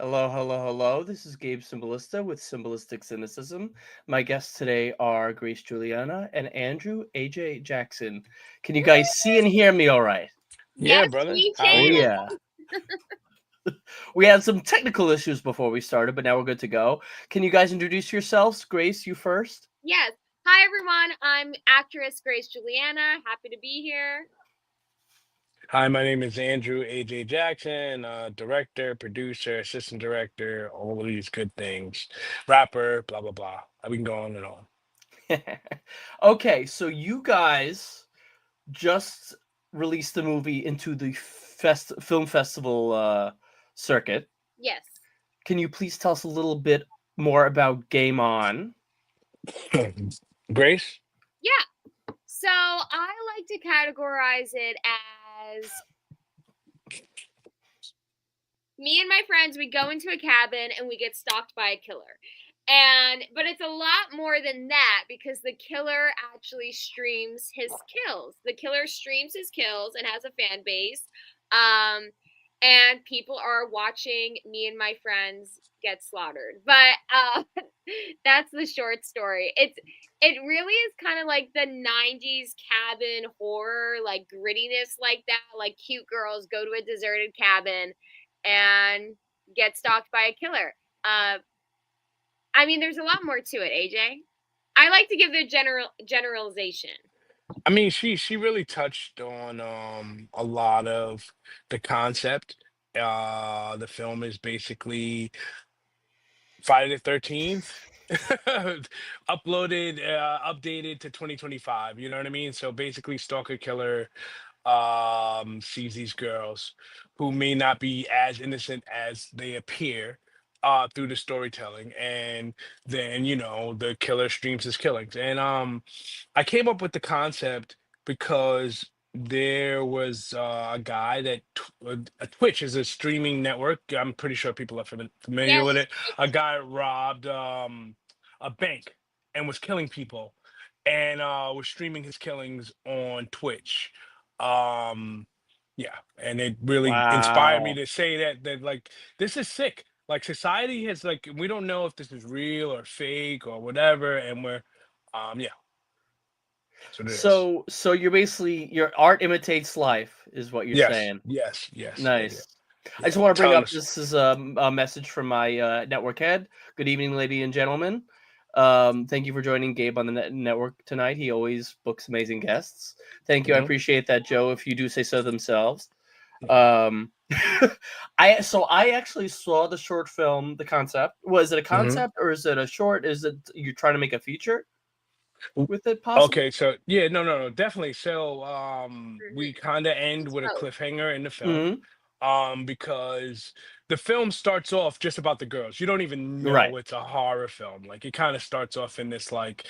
Hello, hello, hello. This is Gabe Cymbalista with Cymbalistic Cynicism. My guests today are Grace Juliana and Andrew AJ Jackson. Can you guys see and hear me all right? Yeah, Yes, brother. we How are Oh, you? can. yeah. We had some technical issues before we started, but now we're good to go. Can you guys introduce yourselves? Grace, you first. Yes. Hi, everyone. I'm actress Grace Juliana. Happy to be here. Hi, my name is Andrew AJ Jackson, director, producer, assistant director, all of these good things. Rapper, blah blah blah. We can go on and on. Okay, so you guys just released the movie into the film festival circuit. Yes. Can you please tell us a little bit more about Game On? Grace? Yeah. So I like to categorize it as me and my friends, we go into a cabin and we get stalked by a killer. But it's a lot more than that because the killer actually streams his kills. The killer streams his kills and has a fan base. And people are watching me and my friends get slaughtered. But that's the short story. It really is kind of like the 90s cabin horror, like grittiness like that, like cute girls go to a deserted cabin and get stalked by a killer. I mean, there's a lot more to it, AJ. I like to give the generalization. I mean, she really touched on a lot of the concept. The film is basically Friday the 13th uploaded updated to 2025, you know what I mean? So basically stalker killer sees these girls who may not be as innocent as they appear through the storytelling, and then the killer streams his killings. And I came up with the concept because there was a guy that Twitch is a streaming network. I'm pretty sure people are familiar Yes. with it. A guy robbed a bank and was killing people, and was streaming his killings on Twitch. Yeah, and it really inspired me Wow. to say that like this is sick. Like society has, like, we don't know if this is real or fake or whatever, and we're yeah, that's what it is. So you're basically your art imitates life, is what you're Yes, saying. yes, yes, yeah, yeah, Nice. I just yeah. want to bring Telling up us. this is a message from my network head. Good evening, ladies and gentlemen. Thank you for joining Gabe on the network tonight. He always books amazing guests. Thank you. I Mhm. appreciate that, Joe. If you do say so themselves. Um, I actually saw the short film. The concept, was it a Mhm. concept or is it a short? Is it you're trying to make a feature W- with it? Possibly. Okay, so yeah, no, no, no, definitely. So we Mm-hmm. kind of end It's with a both. cliffhanger in the film. Hmm. Because the film starts off just about the girls. You don't even Right. know it's a horror film. Like, it kind of starts off in this, like,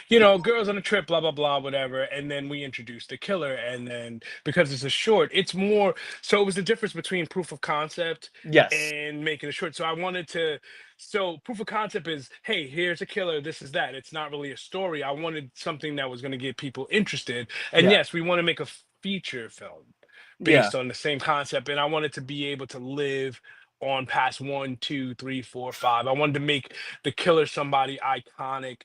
girls on a trip, blah blah blah, whatever, and then we introduce the killer. And then because it's a short, it's more, so it was the difference between proof of concept Yes. and making a short. So I wanted to, so proof of concept is, hey, here's a killer, this is that. It's not really a story. I wanted something that was going to get people interested. And Yeah. yes, we want to make a feature film Yeah. based on the same concept, and I wanted to be able to live on past one, two, three, four, five. I wanted to make the killer somebody iconic.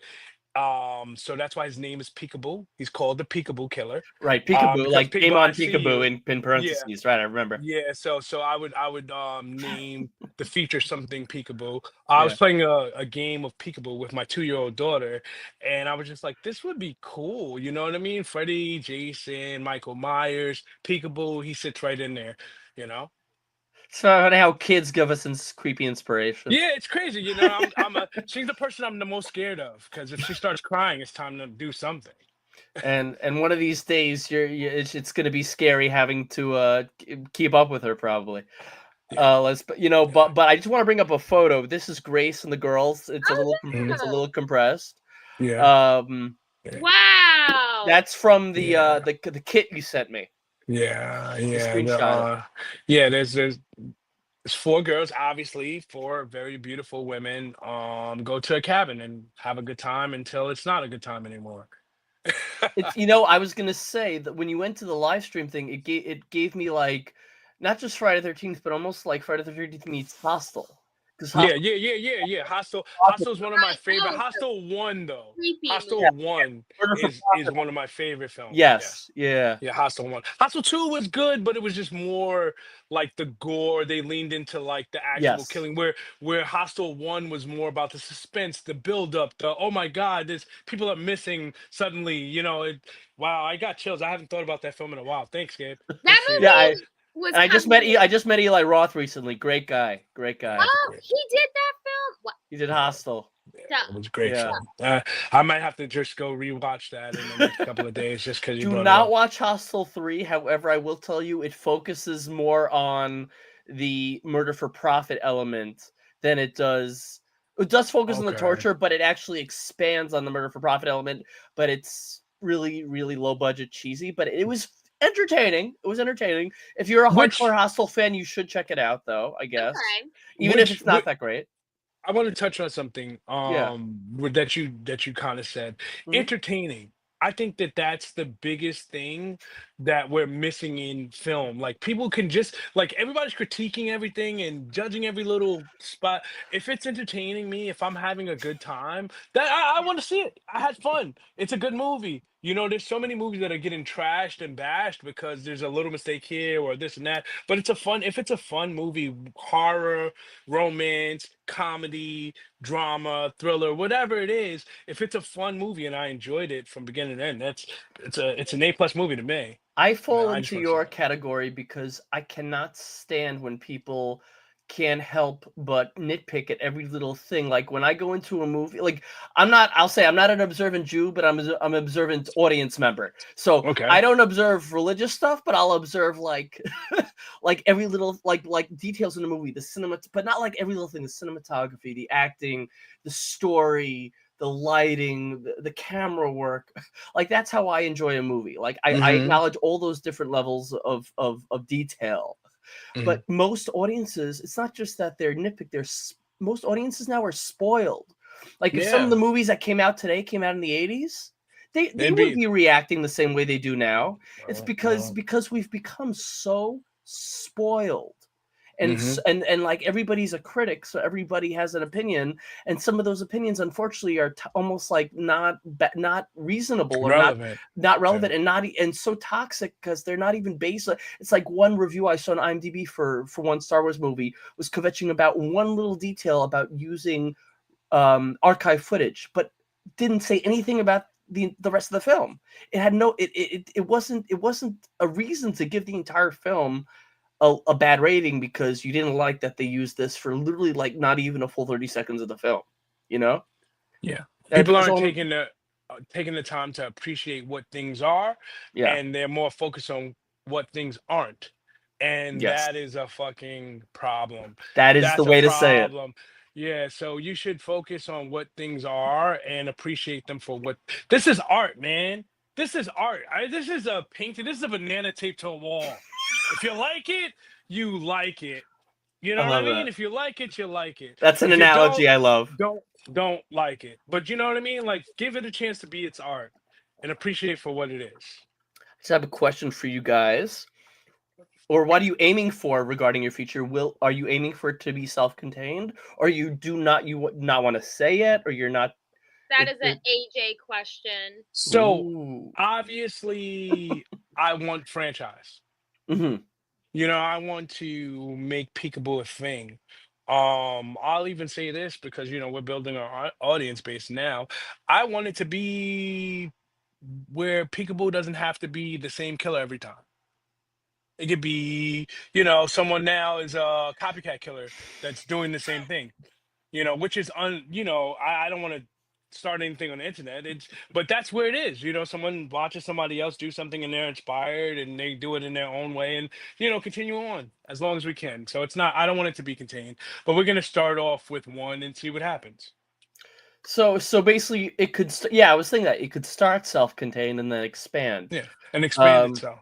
So that's why his name is Peekaboo. He's called the Peekaboo Killer. Right. Peekaboo, Because like game people, I on see peekaboo you. in Yeah, parentheses. Right. I remember. yeah. So I would name the feature something Peekaboo. I was Yeah. playing a game of Peekaboo with my 2-year-old daughter, and I was just like, this would be cool. You know what I mean? Freddy, Jason, Michael Myers, Peekaboo. He sits right in there. You know. So funny how kids give us creepy inspiration. Yeah, it's crazy. She's the person I'm the most scared of, because if she starts crying, it's time to do something. And one of these days, it's going to be scary having to keep up with her probably. Yeah, yeah. But I just want to bring up a photo. This is Grace and the girls. Oh, Mhm. It's a little compressed. Yeah. Um, Yeah. wow. that's from Yeah. the kit you sent me. Yeah. The Yeah. screenshot. Yeah, there's four girls, obviously, four very beautiful women. Go to a cabin and have a good time until it's not a good time anymore. It's I was gonna say that when you went to the live stream thing, it gave me like not just Friday 13th, but almost like Friday the 13th meets Hostel. Yeah. Hostel is one of my favorite. Oh, Hostel 1 though. creepy movie. Hostel 1 Murder for is Profit. one of my favorite films. Yes, yeah. Yeah, Hostel 1. Hostel 2 was good, but it was just more like the gore. They leaned into like the actual Yes. killing, where Hostel 1 was more about the suspense, the buildup, the oh my god, this people are missing suddenly. Wow, I got chills. I haven't thought about that film in a while. Thanks, Gabe. That Thanks for your Yeah, movie thoughts. was and I just kind of met Eli Roth recently. Great guy. Great Yeah, guy. it's a Oh, great he did that film. What? He did Hostel. Yeah, it was a great Yeah. film. I might have to just go rewatch that in the next couple of days just because you Do brought it not up. watch Hostel 3. However, I will tell you it focuses more on the murder for profit element than it does. It does focus on the Okay. torture, but it actually expands on the murder for profit element. But it's really, really low budget, cheesy. But it was entertaining. It was entertaining. If you're a hardcore Which Hostel fan, you should check it out, though. I guess, Okay. even if which it's not that great. I want to touch on something Yeah. that you kind of said. Mhm. Entertaining. I think that that's the biggest thing that we're missing in film. Like people can just like everybody's critiquing everything and judging every little spot. If it's entertaining me, if I'm having a good time, that I want to see it. I had fun. It's a good movie. There's so many movies that are getting trashed and bashed because there's a little mistake here or this and that. But if it's a fun movie, horror, romance, comedy, drama, thriller, whatever it is, if it's a fun movie and I enjoyed it from beginning to end, it's an A+ movie to me. I fall I just into want to see your it. category because I cannot stand when people can't help but nitpick at every little thing. Like when I go into a movie, like I'll say I'm not an observant Jew, but I'm an observant audience member. So Okay. I don't observe religious stuff, but I'll observe like like every little like details in the movie, the cinema, but not like every little thing, the cinematography, the acting, the story, the lighting, the camera work. Like that's how I enjoy a movie. Like I Mm-hmm. acknowledge all those different levels of detail. Mm-hmm. But most audiences, it's not just that they're nitpick. Most audiences now are spoiled. Like if some of Yeah. the movies that came out today came out in the 80s, they They'd wouldn't be be reacting the same way they do now. It's because no. we've become so spoiled. And Mm-hmm. and like everybody's a critic, so everybody has an opinion, and some of those opinions, unfortunately, are almost like not reasonable or Relevant. not Yeah. relevant and so toxic because they're not even based. It's like one review I saw on IMDb for one Star Wars movie was kvetching about one little detail about using archive footage, but didn't say anything about the rest of the film. It had no it wasn't a reason to give the entire film a bad rating because you didn't like that they used this for literally like not even a full 30 seconds of the film, you know? Yeah. That People is aren't only taking the time to appreciate what things are, yeah. and they're more focused on what things aren't. And Yes. that is a fucking problem. That is the That's a way to say it. problem. Yeah, so you should focus on what things are and appreciate them for what this is art, man. This is art. This is a painting. This is a banana taped to a wall. If you like it, you like it. You I know what I love mean? that. If you like it, you like it. That's an If you analogy I love. don't like it. But you know what I mean? Like give it a chance to be its art and appreciate for what it is. I just have a question for you guys. Or what are you aiming for regarding your feature? Are you aiming for it to be self-contained, or you not want to say it, or you're not? That is an AJ question. So Ooh. obviously I want franchise. Mm-hmm. I want to make Peekaboo a thing. I'll even say this because we're building our audience base now. I want it to be where Peekaboo doesn't have to be the same killer every time. It could be, someone now is a copycat killer that's doing the same thing. Which is I don't want to start anything on the internet. But that's where it is. Someone watches somebody else do something and they're inspired and they do it in their own way and continue on as long as we can. So it's not I don't want it to be contained, but we're gonna start off with one and see what happens. So basically, it could. I was thinking that it could start self-contained and then expand. Yeah, and expand itself.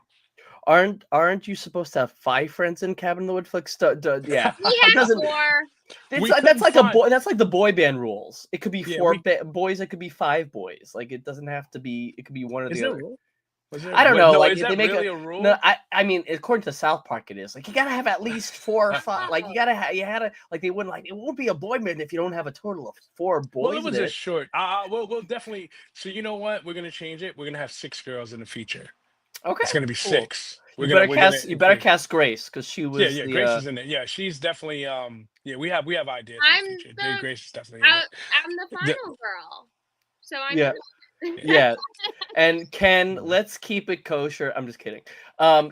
Aren't you supposed to have 5 friends in Cabin in the Woods? Yeah, We it had doesn't. 4. That's like a boy. That's like the boy band rules. It could be Yeah, 4 boys. It could be 5 boys. Like it doesn't have to be. It could be one or Is the there a other. rule? Was it? I don't What? know. No, Like is they that make a really a no. rule? I mean, according to South Park, it is like you gotta have at least 4 or 5. Like Oh, you had to like they wouldn't like it won't be a boy band if you don't have a total of 4 Well, it boys in was a it. short. We'll definitely. So you know what? We're gonna change it. We're gonna have 6 girls in the feature. Okay, It's gonna be cool. 6. We're gonna You better increase. cast Grace because she Yeah, was yeah. the Grace is in it. Yeah, she's definitely. Yeah, we have ideas for the I'm future. the Grace is definitely in it. I'm the The- final girl, so I yeah. can. Yeah. And Ken, let's keep it kosher. I'm just kidding.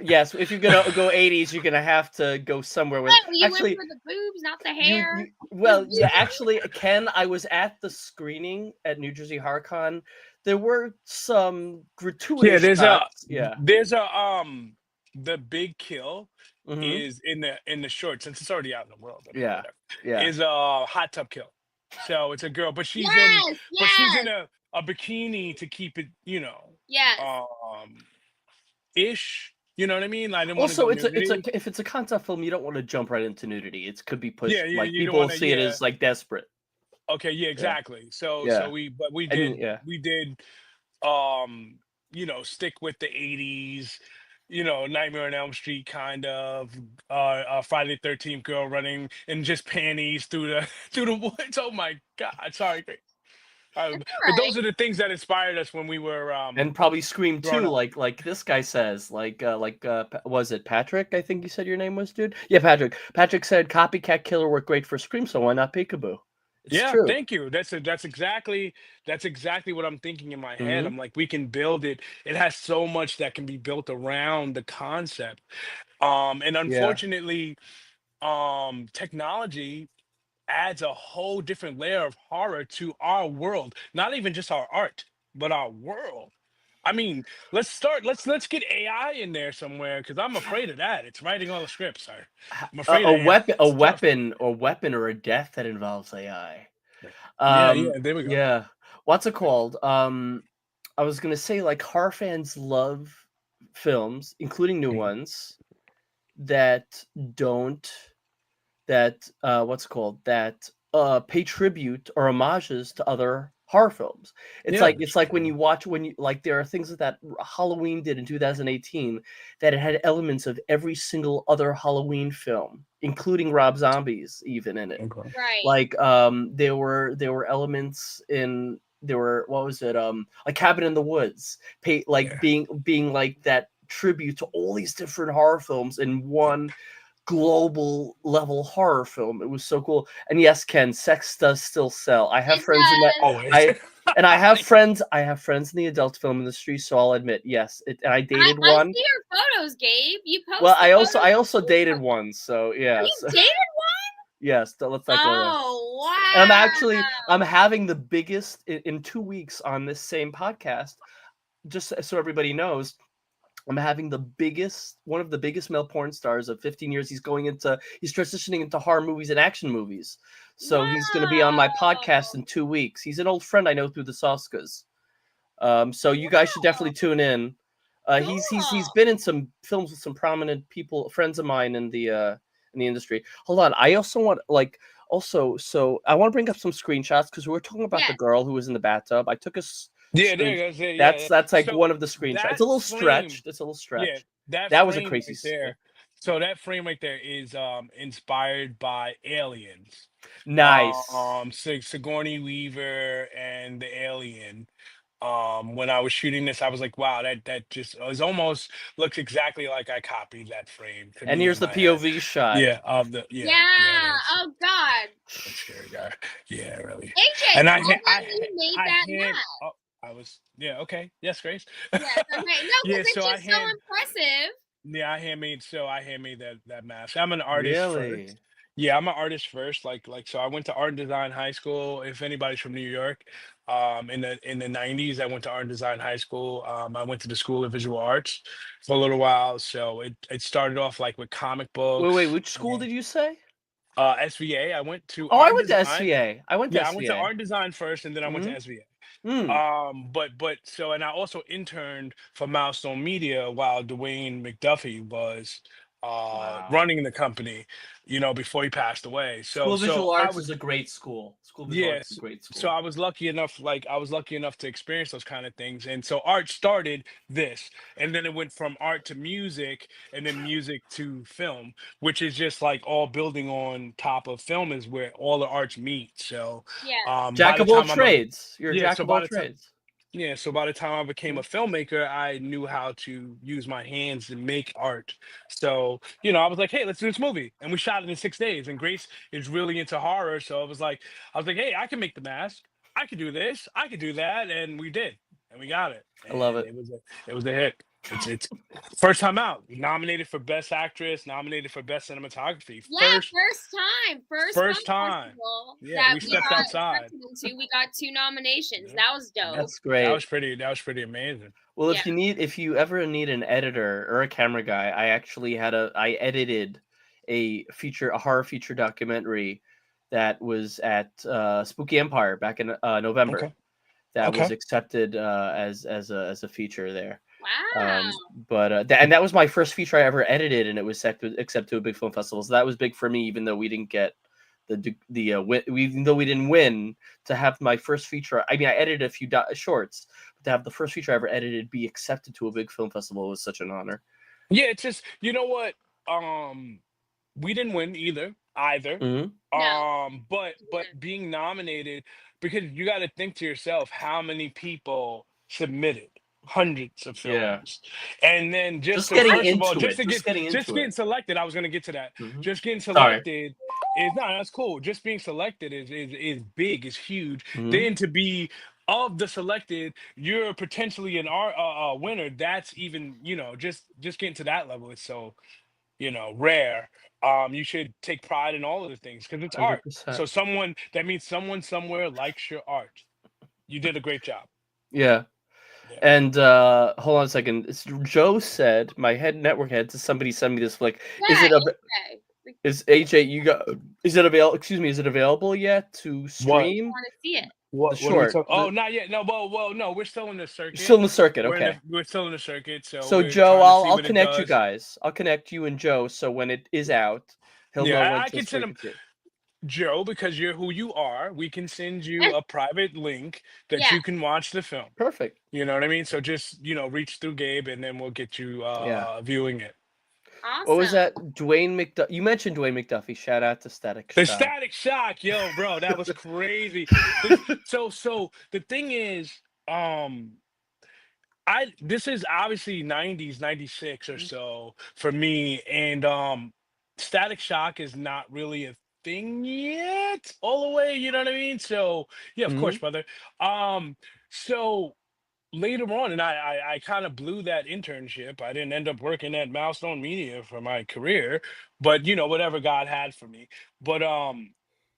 Yes, if you're gonna go 80s, you're gonna have to go somewhere with. Oh, you went Actually, for the boobs, not the you, hair. you The well, yeah. boobs. Actually, Ken, I was at the screening at New Jersey HorrorCon. There were some yeah, gratuitous there's a shots. Yeah. there's a the big kill Hmm. is in the short, since it's already out in the world. I mean, Yeah. whatever. Yeah. Is a hot tub kill. So it's a girl, but Yes, she's yes, in a bikini to keep it, yes. ish. You know what I mean? I didn't want to go Also, it's a nudity. if it's a concept film, you don't want to jump right into nudity. It could be Yeah, pushed yeah, like you don't people want to. see it Yeah. as like desperate. Okay. Yeah. Yeah. Exactly. So Yeah. we And did yeah. um stick with the 80s, Nightmare on Elm Street kind of, Friday the 13th girl running in just panties through the through the woods. Oh my god, sorry. It's But all right. those are the things that inspired us when we were And probably Scream growing 2, up. like this guy says, was it Patrick? I think you said your name was, dude. Yeah, Patrick. Patrick said copycat killer worked great for Scream, so why not Peekaboo? It's Yeah, true. thank you. That's exactly what I'm thinking in my head. Hmm. I'm like, we can build it. It has so much that can be built around the concept. And Yeah. unfortunately, technology adds a whole different layer of horror to our world. Not even just our art, but our world. I mean, let's get AI in there somewhere, because I'm afraid of that. It's writing all the scripts, sir. I'm afraid of AI. It's tough. A weapon, or a death that involves AI. Yeah, yeah, there we go. Yeah. What's it called? I was gonna say like horror fans love films, including new Mhm. ones that don't what's it called that pay tribute or homages to other horror films. Yeah, It's like when you watch when you like there are things that Halloween did in 2018 that it had elements of every single other Halloween film, including Rob Zombie's even in it. okay. Right. Like there were elements in there were what was it like Cabin in the Woods, like Yeah. being like that tribute to all these different horror films in one global level horror film. It was so cool. And yes, Ken, sex does still sell. I have It friends in that. does. Always. I have friends in the adult film industry, so I'll admit, yes. And I dated I one. see your photos, Gabe. You Well, post the photos I on also dated Facebook. one, so Oh, yeah. you So, dated yes, let's one? not go there. Oh, And wow. I'm having the biggest in 2 weeks on this same podcast. Just so everybody knows, I'm having one of the biggest male porn stars of 15 years. He's transitioning into horror movies and action movies. So he's going to be on my podcast Wow. in 2 weeks. He's an old friend I know through the Soskas. So you guys should definitely Wow. tune in. He's Cool. been in some films with some prominent people, friends of mine in the industry. Hold on, I also want so I want to bring up some screenshots because we were talking about the Yes. girl who was in the bathtub. I took a Yeah, there screen. you go. Yeah, yeah. That's like So one of the screenshots. It's that a little frame, stretched. It's a little yeah, stretched. that That was a frame crazy. right there. So that frame right there is inspired by Aliens. Nice. Sigourney Weaver and the Alien. When I was shooting this, I was like, wow, that just is almost looks exactly like I copied that frame to And me here's in the my head. POV shot. Yeah, of the yeah, it Yeah. is. Oh, God. That's scary guy. Yeah, really. AJ, And tell them you made I that had map. oh, I was yeah, okay. Yes, Grace. Yes. Okay. No, Yeah, because it's so just so impressive. I handmade that mask. I'm an artist Really? first. Yeah, I'm an artist first. So I went to art and design high school. If anybody's from New York, in the 90s, I went to art and design high school. I went to the School of Visual Arts for a little while. So it started off like with comic Wait, books. which school did you say? SVA. I went to Oh, I art and went to design. SVA. I went to Yeah, I went to SVA. art and design first, and then I went to Mm-hmm. SVA. Mm. But so, and I also interned for Milestone Media while Dwayne McDuffie was running the company, before he passed away. School So of Visual I arts was is a great school. School of Visual arts is a Yes. great So school. I was lucky enough to experience those kind of things. And so art started this. And then it went from art to music and then music to film, which is just like all building on top of film is where all the arts meet. So Yes. by Jack the of all time trades. You're a yeah, jack so of by all the time trades. yeah, so by the time I became Mhm. a filmmaker, I knew how to use my hands to make art. So, I was like, hey, let's do this movie. And we shot it in 6 days. And Grace is really into horror. So I was like, hey, I can make the mask. I could do this. I could do that. And we did. And we got it. I love And it. it was a hit. It's first time out. Nominated for Best Actress, nominated for Best Cinematography. Yeah, first First film time. festival Yeah, that we we stepped got outside. accepted into. We got 2 nominations. Yeah. That was Yeah. dope. That's great. That was pretty amazing. Well, Yeah. if you ever need an editor or a camera guy, I edited a horror feature documentary that was at Spooky Empire back in November. Okay. That was Okay. accepted as a feature there. Wow. But and that was my first feature I ever edited, and it was accepted to a big film festival. So that was big for me, even though we didn't get even though we didn't win. To have my first feature, I mean, I edited a few shorts, but to have the first feature I ever edited be accepted to a big film festival was such an honor. Yeah, it's just you know what? We didn't win either. Mm-hmm. No. But being nominated because you got to think to yourself how many people submitted hundreds of Yeah, films, and then just just to getting first of all into just it, to just get getting just into getting it. selected. I was gonna get to that. Mm-hmm. Just getting Sorry. selected is not that's cool. Just being selected is big, is huge. Mm-hmm. Then to be of the selected, you're potentially an winner. That's even just getting to that level is so rare. You should take pride in all of the things because it's art. 100%. So that means someone somewhere likes your art. You did a great job. Yeah. Yeah. And hold on a second. Joe said, my head network head, to somebody send me this flick. Is Yeah, it AJ. is AJ you got is it available is it available yet to What? I stream want to see it. the What are we short? talking? Oh, not yet. No, well, no. We're still in the Still circuit. in the circuit, okay. We're still in the circuit. So So we're Joe, trying to see I'll what it connect you does. guys. I'll connect you and Joe so when it is out, he'll Yeah, know I when I to can send him frequency. Joe because you're who you are. We can send you Eh, a private link that Yeah. you can watch the film. Perfect. You know what I mean? So just reach through Gabe, and then we'll get you Yeah. viewing it. What was Awesome. that? Dwayne McDuffie. You mentioned Dwayne McDuffie. Shout out to Static The Shock. Static Shock, yo, bro, that was crazy. So the thing is, um, this is obviously 90s, 96 or so for me, and Static Shock is not really a thing yet, all the way. You know what I mean? So yeah, of course, Mhm. brother. So later on, and I kind of blew that internship. I didn't end up working at Milestone Media for my career, but whatever God had for me. But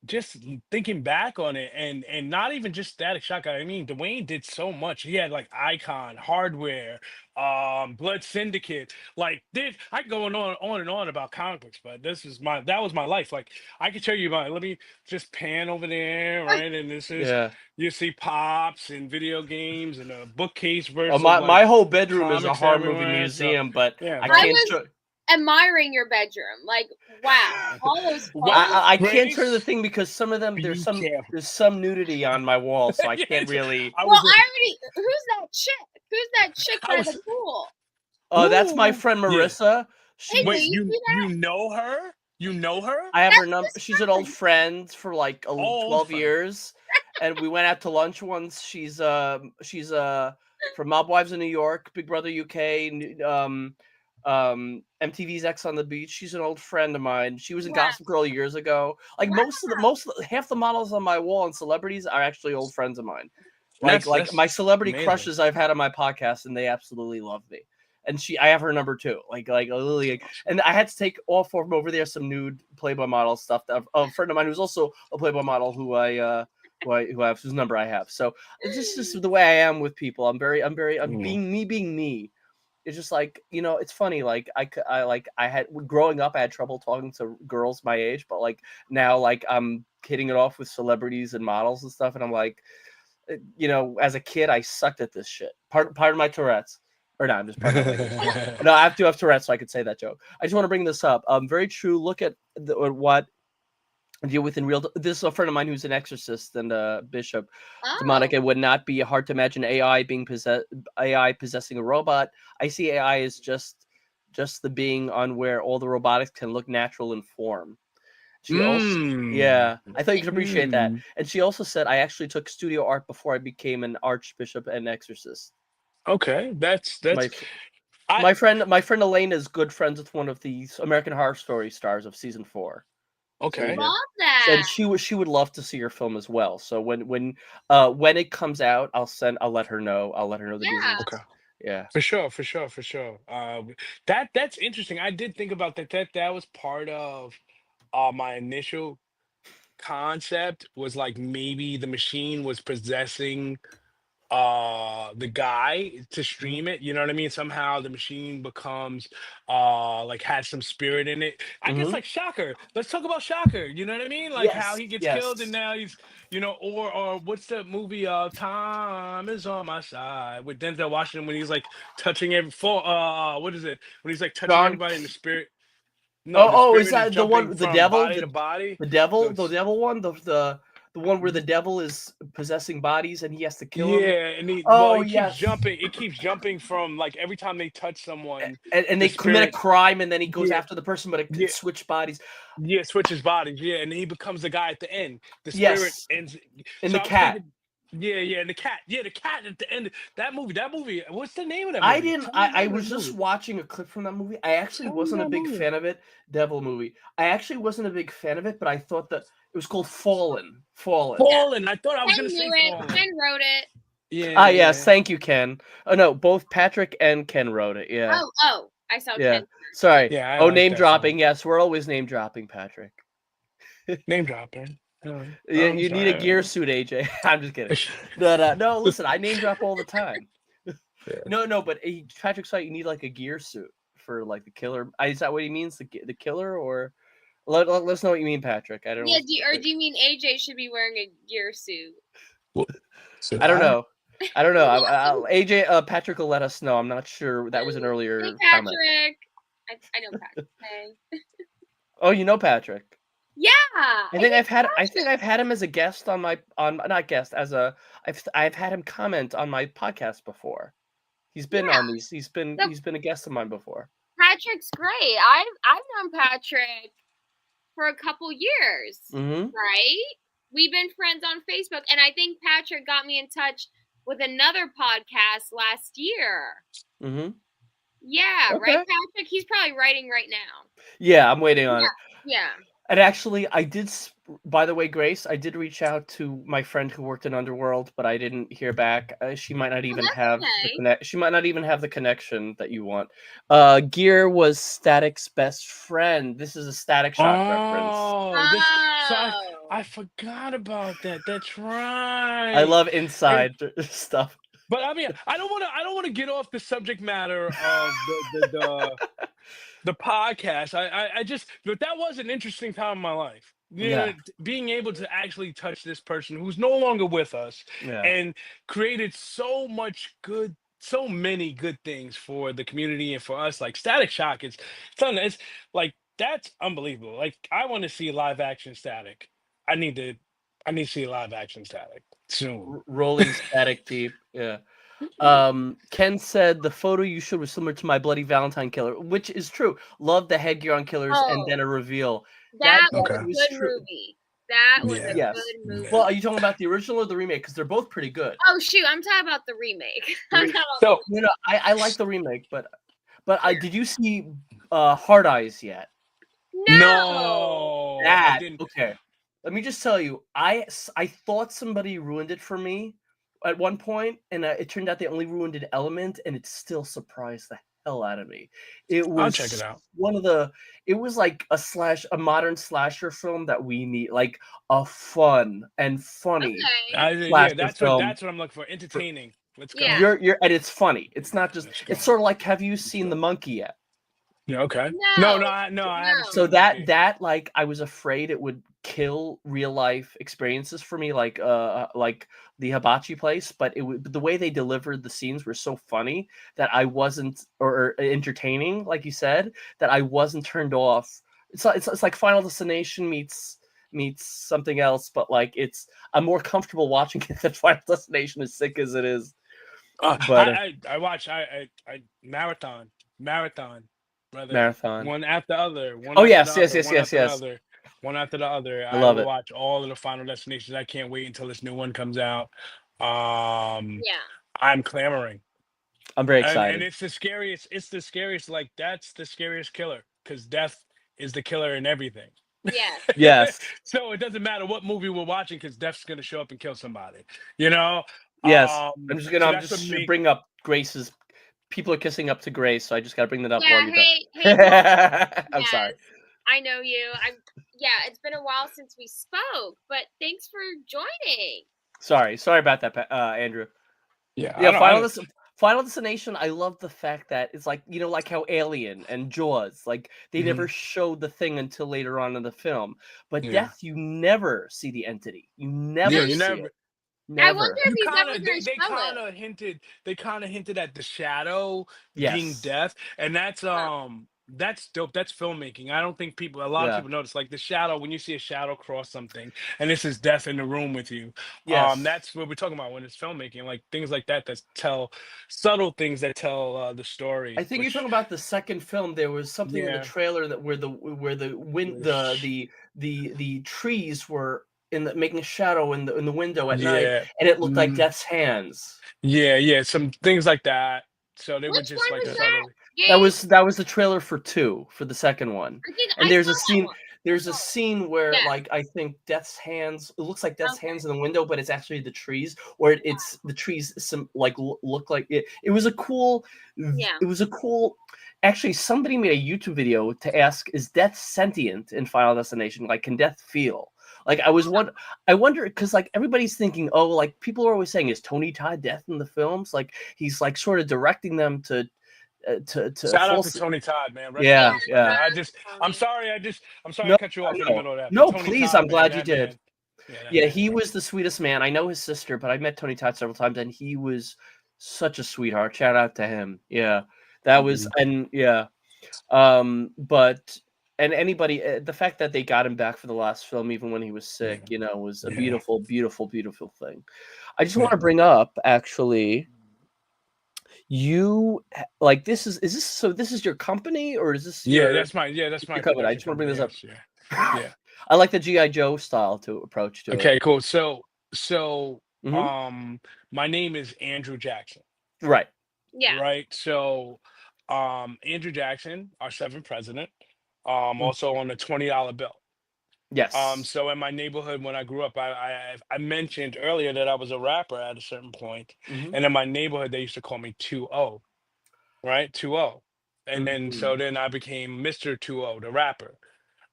just thinking back on it, and not even just Static Shock. I mean, Dwayne did so much. He had like Icon, Hardware, Blood Syndicate. Like this, I go on and on about comic books, but that was my life. Like I could tell you about. Let me just pan over there, right? And this is Yeah. you see pops and video games and a bookcase Oh, versus like my whole bedroom is a comics horror movie everywhere. So museum, but yeah, I I brother. can't was show. admiring your bedroom. Like, wow, all those Well, photos. I can't turn the Grace, thing because some of them be careful. there's some nudity on my wall, so I Yeah, can't really. I Well, was I already. Who's that chick? Who's that chick I by the was pool? Oh, that's my ooh friend yeah. Marissa. AJ, Wait, She's you you see you that? know her? You know her? I have her That's number. his She's an old friend. friend for like Old 12 friend. years, and we went out to lunch once. She's from Mob Wives in New York, Big Brother UK, MTV's X on the Beach. She's an old friend of mine. She was in Wow. Gossip Girl years ago. Like half the models on my wall and celebrities are actually old friends of mine. Like That's my celebrity amazing. crushes I've had on my podcast, and they absolutely love me. And I have her number too. Like Lily, and I had to take all four of them over there. Some nude Playboy model stuff. That a friend of mine who's also a Playboy model whose number I have. So it's just the way I am with people. I'm Mm. being me. It's just like, it's funny. Like I had growing up, I had trouble talking to girls my age, but like now, like I'm hitting it off with celebrities and models and stuff, and I'm like, as a kid, I sucked at this shit. Part of my Tourette's. Or no, I'm just pardon my language. No, I have Tourette's, so I could say that joke. I just want to bring this up. Very true. Look at what I deal with in real. This is a friend of mine who's an exorcist and a bishop. Demonic. Oh, It would not be hard to imagine AI possessing a robot. I see AI as just the being on where all the robotics can look natural in form. She also, yeah, I thought you could appreciate that. And she also said, I actually took studio art before I became an archbishop and exorcist. Okay, that's My I my friend Elaine is good friends with one of the American Horror Story stars of season 4. okay. love And that. she would love to see your film as well. So when it comes out, I'll let her know. I'll let her know the Yeah. business. Okay. Yeah. For sure, for sure, for sure. That's interesting. I did think about that. That was part of my initial concept was like maybe the machine was possessing the guy to Mhm. stream it, you know what I mean? Somehow the machine becomes like has some spirit in it. I guess Mhm. like Shocker. Let's talk about Shocker, you know what I mean? Like how Yes. he gets killed and Yes. now he's, or what's the movie Time is on My Side with Denzel Washington when he's like touching every full what is it? When he's like touching John. everybody in the spirit. No, the Oh, is spirit is that the jumping one? The from devil? body to body. The So devil? The it's devil one? The one where the devil is possessing bodies and he has to kill him? yeah, and Oh he keeps yes. jumping. It keeps jumping from like every time they touch someone, And the they commit a spirit, crime and then he goes yeah, after the person, but it could yeah, switch bodies. yeah, switches bodies, yeah, and then he becomes the guy at the end. The spirit Yes. ends. And So the I was cat. thinking, yeah, and the cat at the end. That movie. What's the name of that I movie? didn't. Tell me the I name of was that just movie. watching a clip from that movie. I actually Tell me wasn't a that big movie. fan of it. Devil movie. I actually wasn't a big fan of it, but I thought that it was called Fallen. Fallen. Yeah. Fallen. I thought I was Ken gonna knew say it. Fallen. Ken wrote it. Yeah, Ah, yes. yeah. Thank you, Ken. Oh no, both Patrick and Ken wrote it. Yeah. Oh, I saw Yeah. Ken. Sorry. Yeah, I Oh, like name that film. dropping. Yes, we're always name dropping, Patrick. Name dropping. I'm You need a gear sorry. suit, AJ. I'm just kidding. No. Listen, I name drop all the time. Yeah. No, but Patrick saw you need like a gear suit for like the killer. Is that what he means? The killer, or let us know what you mean, Patrick. I don't know. Yeah, do you mean AJ should be wearing a gear suit? Well, should I don't I? know. AJ, Patrick will let us know. I'm not sure. That was an Hey, earlier comment. Patrick. I know Patrick. Hey. Oh, you know Patrick. Yeah, I think I've had him as a guest on not guest as a I've had him comment on my podcast before. He's been yeah. on these. He's been a guest of mine before. Patrick's great. I've known Patrick for a couple years, Mm-hmm. right? We've been friends on Facebook, and I think Patrick got me in touch with another podcast last year. Mm-hmm. Yeah, Okay. right, Patrick? He's probably writing right now. Yeah, I'm waiting on it. Yeah. And actually, I did. By the way, Grace, I did reach out to my friend who worked in Underworld, but I didn't hear back. She might not even that's have the okay. connect. She might not even have the connection that you want. Gear was Static's best friend. This is a Static Shock reference. Oh, this. So Oh. I forgot about that. That's I right. love And inside stuff. but I mean, I don't want to get off the subject matter of the podcast. I just, but that was an interesting time in my life. You know, Yeah, being able to actually touch this person who's no longer with us yeah. and created so many good things for the community and for us. Like Static Shock is something it's like that's unbelievable. Like I want to see live action Static. I need to I need to see live action Static soon. Rolling Static deep. Yeah. Ken said the photo you showed was similar to my Bloody Valentine killer, which is true. Love the headgear on killers and then Oh, a reveal. that was Okay. a Was good true. movie. That was a Yeah. Yes. good movie. Well, are you talking about the original or the remake? Because they're both pretty good. Oh shoot, I'm talking about the remake. I'm talking about So No, I like the remake, but did you see Hard Eyes yet? No. I didn't. Okay. Let me just tell you, I thought somebody ruined it for me at one point, and it turned out they only ruined an element, and it still surprised the hell out of me. It I'll check it was out. it was like a modern slasher film that we need, like a fun and funny Okay. Yeah, slasher that's film. what I'm looking for. Entertaining. Let's go. Yeah. And it's funny. It's not just. Let's go. It's sort of like, have you seen The Monkey yet? Yeah, okay. No, I haven't seen So it. Okay. that like I was afraid it would kill real life experiences for me, like the hibachi place, but but the way they delivered the scenes were so funny that I wasn't, or entertaining, like you said, that I wasn't turned off. It's like Final Destination meets something else, but like I'm more comfortable watching it than Final Destination, as sick as it is. But I watch I marathon, brother. marathon. One after the other, one Oh after the yes, yes, other, yes, one yes, after the yes. other, one after the other. I I love will it. watch all of the Final Destinations. I can't wait until this new one comes out. Um, yeah, I'm clamoring, I'm very and excited. it's the scariest. It's the scariest. Like that's the scariest killer because death is the killer in everything. yes. Yes, So it doesn't matter what movie we're watching because death's gonna show up and kill somebody. You know. yes. So I'm that's what just gonna makes. bring up Grace's. People are kissing up to Grace, so I just got to bring that up while Yeah, you're hey, done. I'm sorry. yes. I know you. Yeah, it's been a while since we spoke, but thanks for joining. Sorry about that, Andrew. Yeah, Yeah, I don't. Final Destination. I love the fact that it's like, like how Alien and Jaws, like they never Mhm. showed the thing until later on in the film. But Yeah. Death, you never see the entity. You Yeah, never you see never. it. I wonder Never. if You he's kind ever of going to show it. they kind of hinted at the shadow being Yes. death, and that's dope. That's filmmaking. I don't think a lot of Yeah. people notice like the shadow when you see a shadow cross something, and this is death in the room with you. Yes. That's what we're talking about when it's filmmaking, like things like that tell subtle things that tell the I story. think you're talking Which about the second film. There was something in the yeah, trailer that where the wind the trees were making a shadow in the window at night, yeah. and it looked like Mm, Death's hands. yeah, some things like that. So they were Which just one like was Yeah. that, subtly. Gabe? That was the trailer for 2, for the second one. I think And I saw that one. I there's a saw it. scene where Yeah, like I think Death's hands, it looks like Death's okay. hands in the window, but it's actually the trees, or it's the trees some like look like it. Yeah. It was a cool. Actually, somebody made a YouTube video to ask, is Death sentient in Final Destination? Like, can Death feel? Like I wonder, because like everybody's thinking, oh, like people are always saying, is Tony Todd Death in the films? Like he's like sort of directing them to Shout out full. to Tony Todd, man. Rest in Yeah, Yeah, peace, man. yeah. shout out to Tony. I'm sorry No, to cut you off in the no, middle of that, but no. Tony Please, Todd, I'm man, glad you that did. man, yeah, that Yeah, man, he man. was the sweetest man. I know his sister, but I met Tony Todd several times, and he was such a sweetheart. Shout out to him. Yeah, that was, Mhm. and yeah, but and anybody, the fact that they got him back for the last film, even when he was Yeah, sick, was a yeah, beautiful, beautiful, beautiful thing. I just want yeah, to bring up, actually, like is this, so this is your company, or is this yeah. your That's my your company? I production just want to bring company. this up. Yes, yeah, yeah. I like the GI Joe style to approach to it. Okay, cool. So, Hmm. um, my name is Andrew Jackson, Right. Yeah. right? So, Andrew Jackson, our seventh president, Mm. also on a $20 bill. Yes. So in my neighborhood when I grew up, I mentioned earlier that I was a rapper at a certain point, Hmm. and in my neighborhood they used to call me 2O, right? 2O, and then Hmm. so then I became Mr. 2O, the rapper,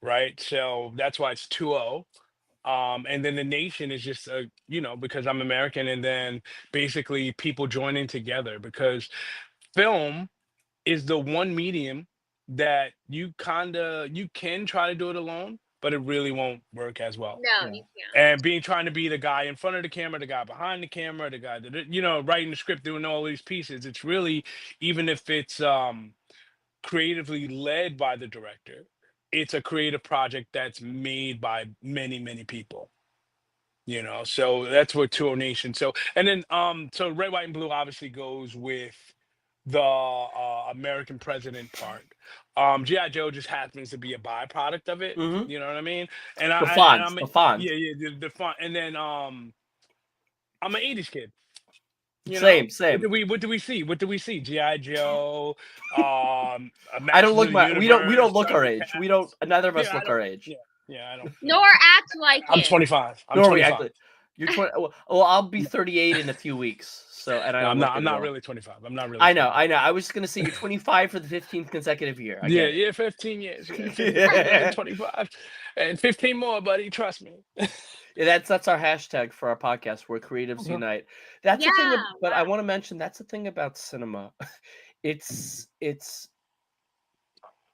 right? So that's why it's 2O. And then the nation is just because I'm American, and then basically people joining together because film is the one medium that you can try to do it alone, but it really won't work as well. No, Yeah. you can't. And trying to be the guy in front of the camera, the guy behind the camera, the guy that writing the script, doing all these pieces. It's really, even if it's creatively led by the director, it's a creative project that's made by many, many people. So that's what Tour Nation. So and then so red, white, and blue obviously goes with the American president part. GI Joe just happens to be a byproduct of it. Hmm. You know what I mean? The And font. I'm The font. yeah, the fun. And then I'm an '80s kid. Same. What Same. do we see? What do we see? GI Joe, a I don't Masters of look the my. We don't Universe, look our age. We don't. Thundercats. Neither of us Yeah, I look don't. our age. Yeah, yeah, I don't. Nor act like I'm it. 25. I'm Nor are we 25. actually. You're 20. Well, I'll be 38 in a few weeks. So, and I No, don't I'm look not. I'm it at not all. really 25. I'm not really I know. 25. I was just gonna say you're 25 for the 15th consecutive year. I Yeah, get yeah, 15 years. Yeah, 15 years and it. 25. And 15 more, buddy. Trust me. Yeah, that's our hashtag for our podcast, where creatives Mhm. unite. That's the thing, Yeah. but I Wow. want to mention that's the thing about cinema. It's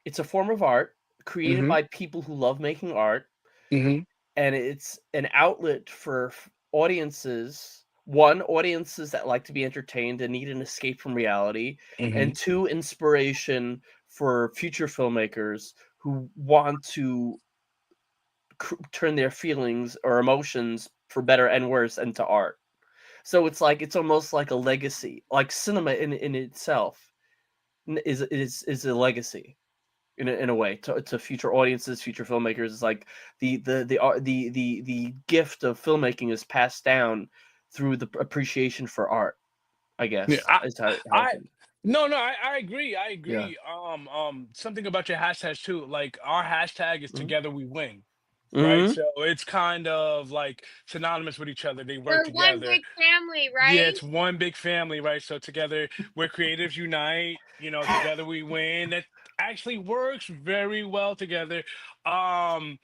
it's a form of art created by people who love making art, and it's an outlet for audiences. One, audiences that like to be entertained and need an escape from reality, and two, inspiration for future filmmakers who want to turn their feelings or emotions, for better and worse, into art. So it's almost like a legacy, like cinema in itself is a legacy in a way to future audiences, future filmmakers. It's like the gift of filmmaking is passed down through the appreciation for art, I guess. Yeah, Is how I agree. I yeah. agree. Something about your hashtags too. Like our hashtag is Mhm. Together We Win, right? Mhm. So it's kind of like synonymous with each other. They work We're one together. big family, Yeah, right? it's one big family, right? So together we're creatives unite. Together we win. That actually works very well together. Um,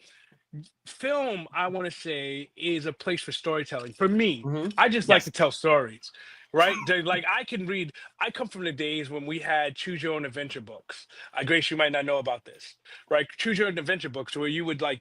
Film, I want to say, is a place for storytelling. For me, Mhm. I just like Yes. to tell stories, right? Like I can read. I come from the days when we had choose your own adventure books. Grace, you might not know about this, right? Choose your own adventure books, where you would like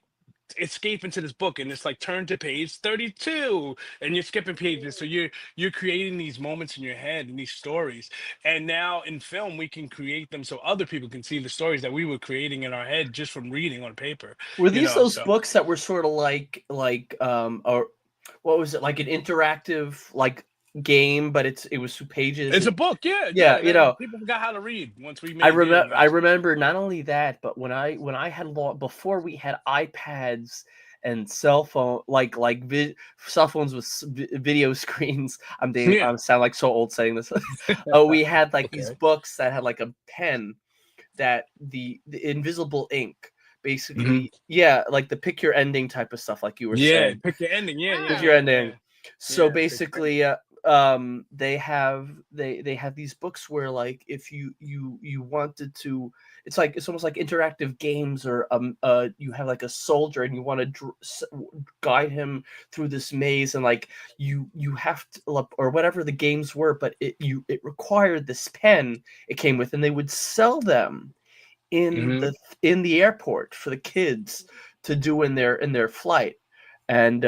escape into this book, and it's like turn to page 32, and you're skipping pages. So you're creating these moments in your head and these stories. And now in film, we can create them so other people can see the stories that we were creating in our head just from reading on paper. Were these those So books that were sort of or what was it, like an interactive game, but it was 2 pages it's and a book, yeah, yeah, people forgot how to read once we I made video remember. I games. remember not only that, but when I had before we had iPads and cell phone cell phones with video screens. Yeah. I sound like so old saying this. We had like these Okay. books that had like a pen that the invisible ink basically, like the pick your ending type of stuff, like you were Yeah, saying. pick your ending. Yeah, Pick yeah, your yeah, ending. yeah. So Yeah, pick your ending. basically, they have these books where like if you wanted to, it's almost like interactive games, or you have like a soldier and you want to guide him through this maze, and like you have to, or whatever the games were, but it required this pen it came with, and they would sell them in the airport for the kids to do in their flight. And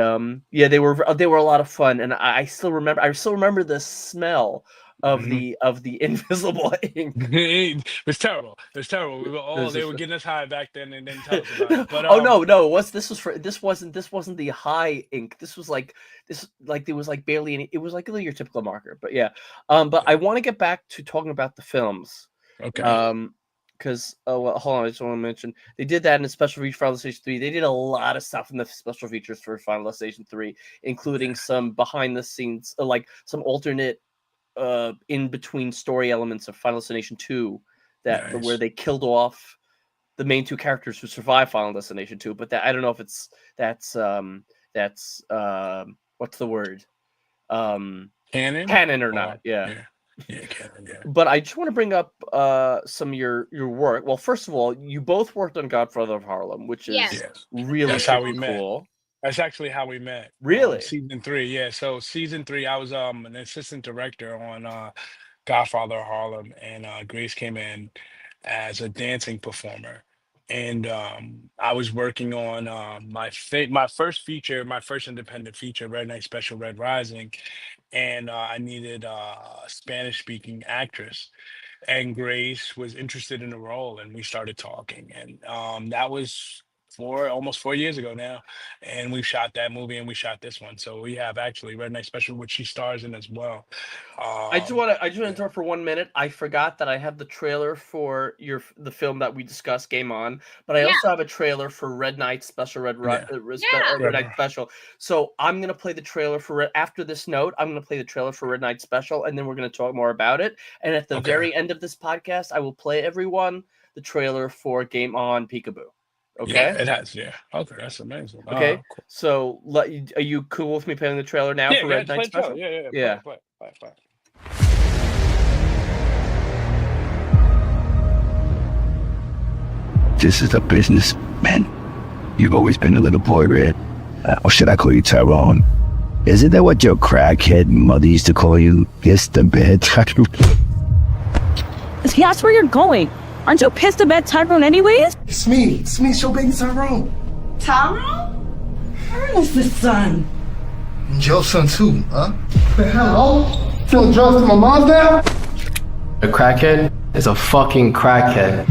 they were a lot of fun, and I still remember the smell of the invisible ink. It was terrible. It was terrible. We were all This they is were getting us high back then and didn't tell us about it. But oh no, this wasn't the high ink. This was like there was like barely any. It was like your typical marker. But yeah, but I want to get back to talking about the films. okay. Because well, hold on, I just want to mention they did that in the special feature Final Destination 3. They did a lot of stuff in the special features for Final Destination 3, including some behind the scenes, like some alternate in between story elements of Final Destination 2 where Nice. they killed off the main 2 characters who survived Final Destination 2. But that I don't know if that's what's the word? Canon or not. Yeah. Yeah, canon, yeah. But I just want to bring up some of your work. Well, first of all, you both worked on Godfather of Harlem, which is Yes. really That's how we met. cool. That's actually how we met. Really? Season 3, yeah. So season 3, I was an assistant director on Godfather of Harlem, and Grace came in as a dancing performer. And I was working on my first feature, my first independent feature, Red Night Special, Red Rising, and I needed a Spanish-speaking actress. And Grace was interested in the role, and we started talking, and that was almost 4 years ago now, and we shot that movie and we shot this one. So we have actually Red Night Special, which she stars in as well. I just want to Yeah. interrupt for 1 minute. I forgot that I have the trailer for the film that we discussed, Game On, but I Yeah. also have a trailer for Red Night Special, Red Yeah. Night Special. So I'm gonna play the trailer for after this note. I'm gonna play the trailer for Red Night Special, and then we're gonna talk more about it. And at the very end of this podcast, I will play everyone the trailer for Game On Peekaboo. Okay. Yeah, it has. Yeah. Okay, that's amazing. Okay. Cool. So are you cool with me playing the trailer now for Red Night Special? Yeah. Play. This is a business, man. You've always been a little boy, Red. Or should I call you Tyrone? Isn't that what your crackhead mother used to call you? Yes, the bed. He asked where you're going. Aren't you pissed about Tyrone anyways? It's me. It's your baby Tyrone. Tyrone? Ernest the son. And your son too, huh? But hello? Selling drugs to my mom's now? A crackhead is a fucking crackhead.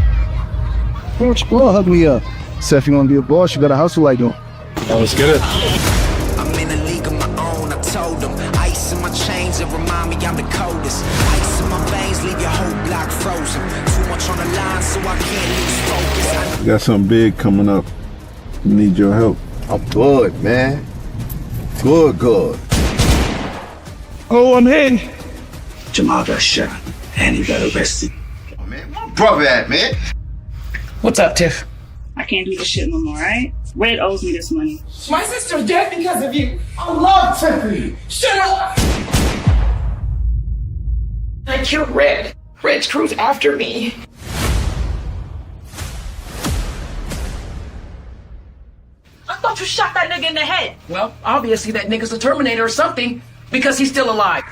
Why don't you go hug me up? So if you want to be a boss, you gotta hustle like them. Let's get it. I'm in a league of my own, I told them. Ice in my chains that remind me I'm the coldest. Ice in my veins leave your whole block frozen. Too much on the line so I can't lose focus. We got something big coming up. We need your help. I'm good, man. Good. Oh, I'm in. Jamal got shot and he got arrested. Oh, man, where my brother at, man? What's up, Tiff? I can't do this shit no more, right? Red owes me this money. My sister's dead because of you. I love Tiffany. Shut up. I killed Red. Red's crew's after me. I thought you shot that nigga in the head. Well, obviously that nigga's a Terminator or something because he's still alive.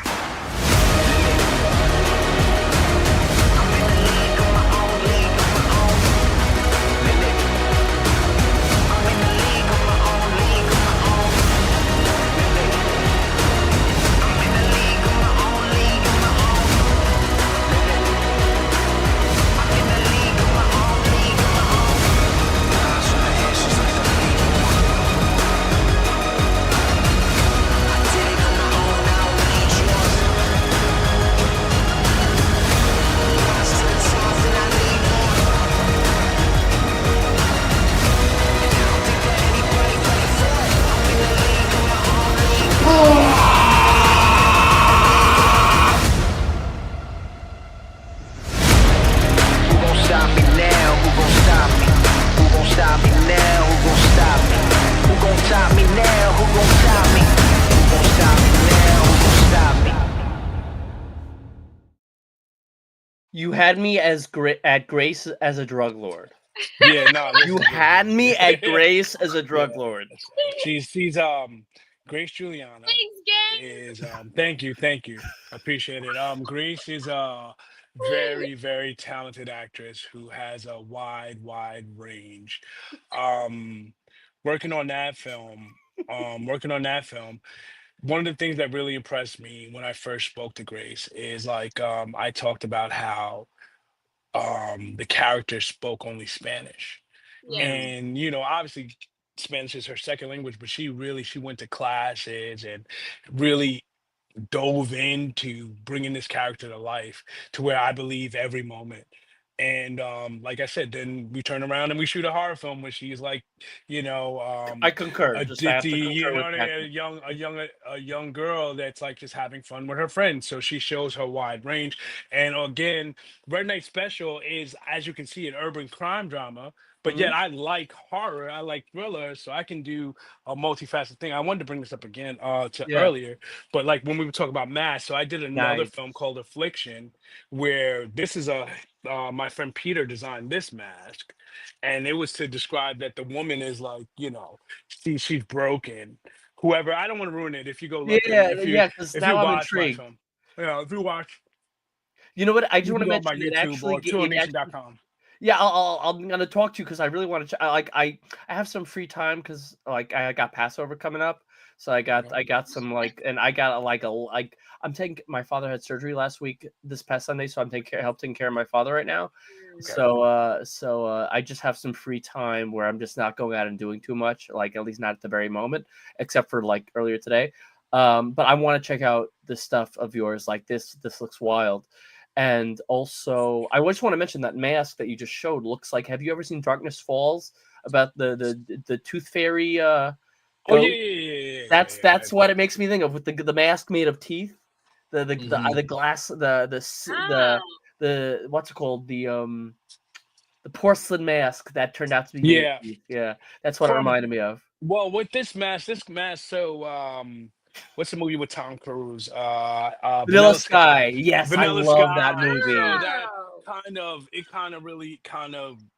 You had me as at Grace as a drug lord. Yeah, no. You had me at Grace as a drug lord. She's Grace Juliana. Thanks, Gabe. Is thank you. Appreciate it. Grace is a very, very talented actress who has a wide range. Working on that film, one of the things that really impressed me when I first spoke to Grace is like I talked about how the character spoke only Spanish. Yeah. And obviously Spanish is her second language, but she went to classes and really dove into bringing this character to life to where I believe every moment. And like I said, then we turn around and we shoot a horror film where she's like, I concur. a Just I have to ditty, concur with what I mean, a young girl that's like just having fun with her friends. So she shows her wide range. And again, Red Night Special is, as you can see, an urban crime drama. But yet I like horror, I like thriller, so I can do a multifaceted thing. I wanted to bring this up again earlier, but like when we were talking about Mass, so I did another film called Affliction, where this is my friend Peter designed this mask, and it was to describe that the woman is like, she's broken. Whoever, I don't want to ruin it. If you go look at it, because if now you I'm watch my intrigued. film, if you watch, You know what? I just you want can to go on my mention it YouTube or actually. TourNation.com. Yeah, I'm gonna talk to you because I really want to. I have some free time because like I got Passover coming up, so I got some and I got I'm taking, my father had surgery last week this past Sunday, so I'm taking care of my father right now. Okay. So I just have some free time where I'm just not going out and doing too much, like at least not at the very moment, except for like earlier today. But I want to check out this stuff of yours. Like this looks wild. And also, I just want to mention that mask that you just showed looks like. Have you ever seen Darkness Falls about the Tooth Fairy? Oh yeah. That's what it makes me think of, with the mask made of teeth, the glass, the what's it called, the porcelain mask that turned out to be made of teeth. Yeah, that's what it reminded me of. Well, with this mask, so what's the movie with Tom Cruise? Vanilla Sky. Yes, Vanilla Sky. That movie. So that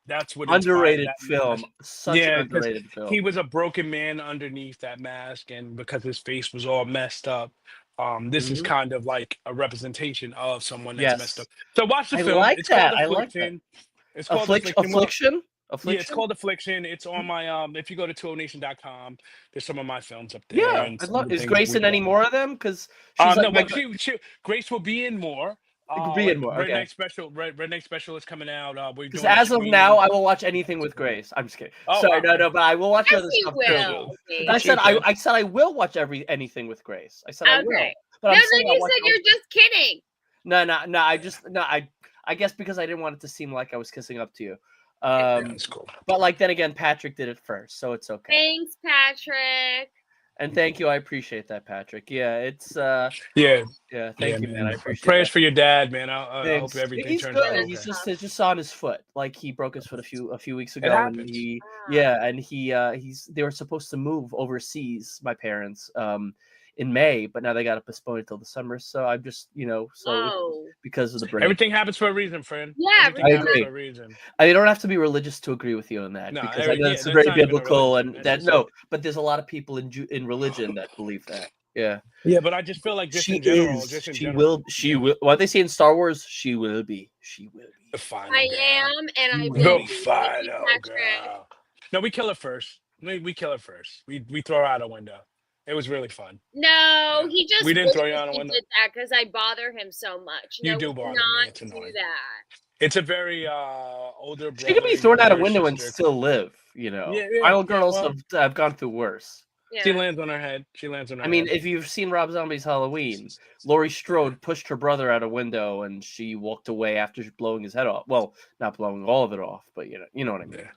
that's what underrated that film. Mask. Such an underrated film. He was a broken man underneath that mask, and because his face was all messed up, this is kind of like a representation of someone that's messed up. So watch the film. Like it's that. called I like Affliction. It's called Affliction. Affliction. Yeah, it's Affliction. called Affliction. It's on my if you go to 2onation.com, there's some of my films up there Yeah, and I'd some of love. the Is things Grace in we've any done. more of them? Because she's like No, my. but Grace will be in more. Be in Like more. Okay. Redneck Special is coming out. We're Because doing a as of now, screening. I will watch anything with Grace. I'm just kidding. Oh Sorry, wow. no, but I will watch Yes, other you stuff will. too. Gabe. I said Okay. I said I will watch anything with Grace. I said I will. Okay. But No, I'm then saying I'll you watch said most you're of it. just kidding. No. I guess because I didn't want it to seem like I was kissing up to you. Yeah, that's cool. But like then again, Patrick did it first, so it's okay. Thanks, Patrick. And thank you, I appreciate that, Patrick. Yeah, it's Yeah. Thank you, man. I appreciate Prayers that. for your dad, man. I hope Thanks. everything He's turns good. out He's okay. just on his foot. Like he broke his foot a few weeks It ago, and happens. they were supposed to move overseas, my parents, in May, but now they got to postpone it till the summer. So I'm just because of the break. Everything happens for a reason, friend. Yeah, Everything I happens agree. for a reason. I don't have to be religious to agree with you on that, No, because I know yeah, it's that's very not even a biblical, religion. and That's that just but there's a lot of people in religion that believe that. Yeah. Yeah, but I just feel like just She in general, is. just in She general. will. What they say in Star Wars, she will be. She will be. The final I girl. am, and I You will will be. The Thank you, final Patrick. girl. No, we kill her first. We kill her first. We throw her out a window. It was really fun. No, he just We didn't throw you wishes out a he window. did that because I bother him so much. You No, do we bother me. not It's do annoying. that. It's a very older brother. She could be thrown out a younger window and sister. still live. You know, Yeah, Final girls well, have gone through worse. Yeah. she lands on her head. She lands on her I mean, head. if you've seen Rob Zombie's Halloween, Laurie Strode pushed her brother out a window and she walked away after blowing his head off. Well, not blowing all of it off, but you know what I mean.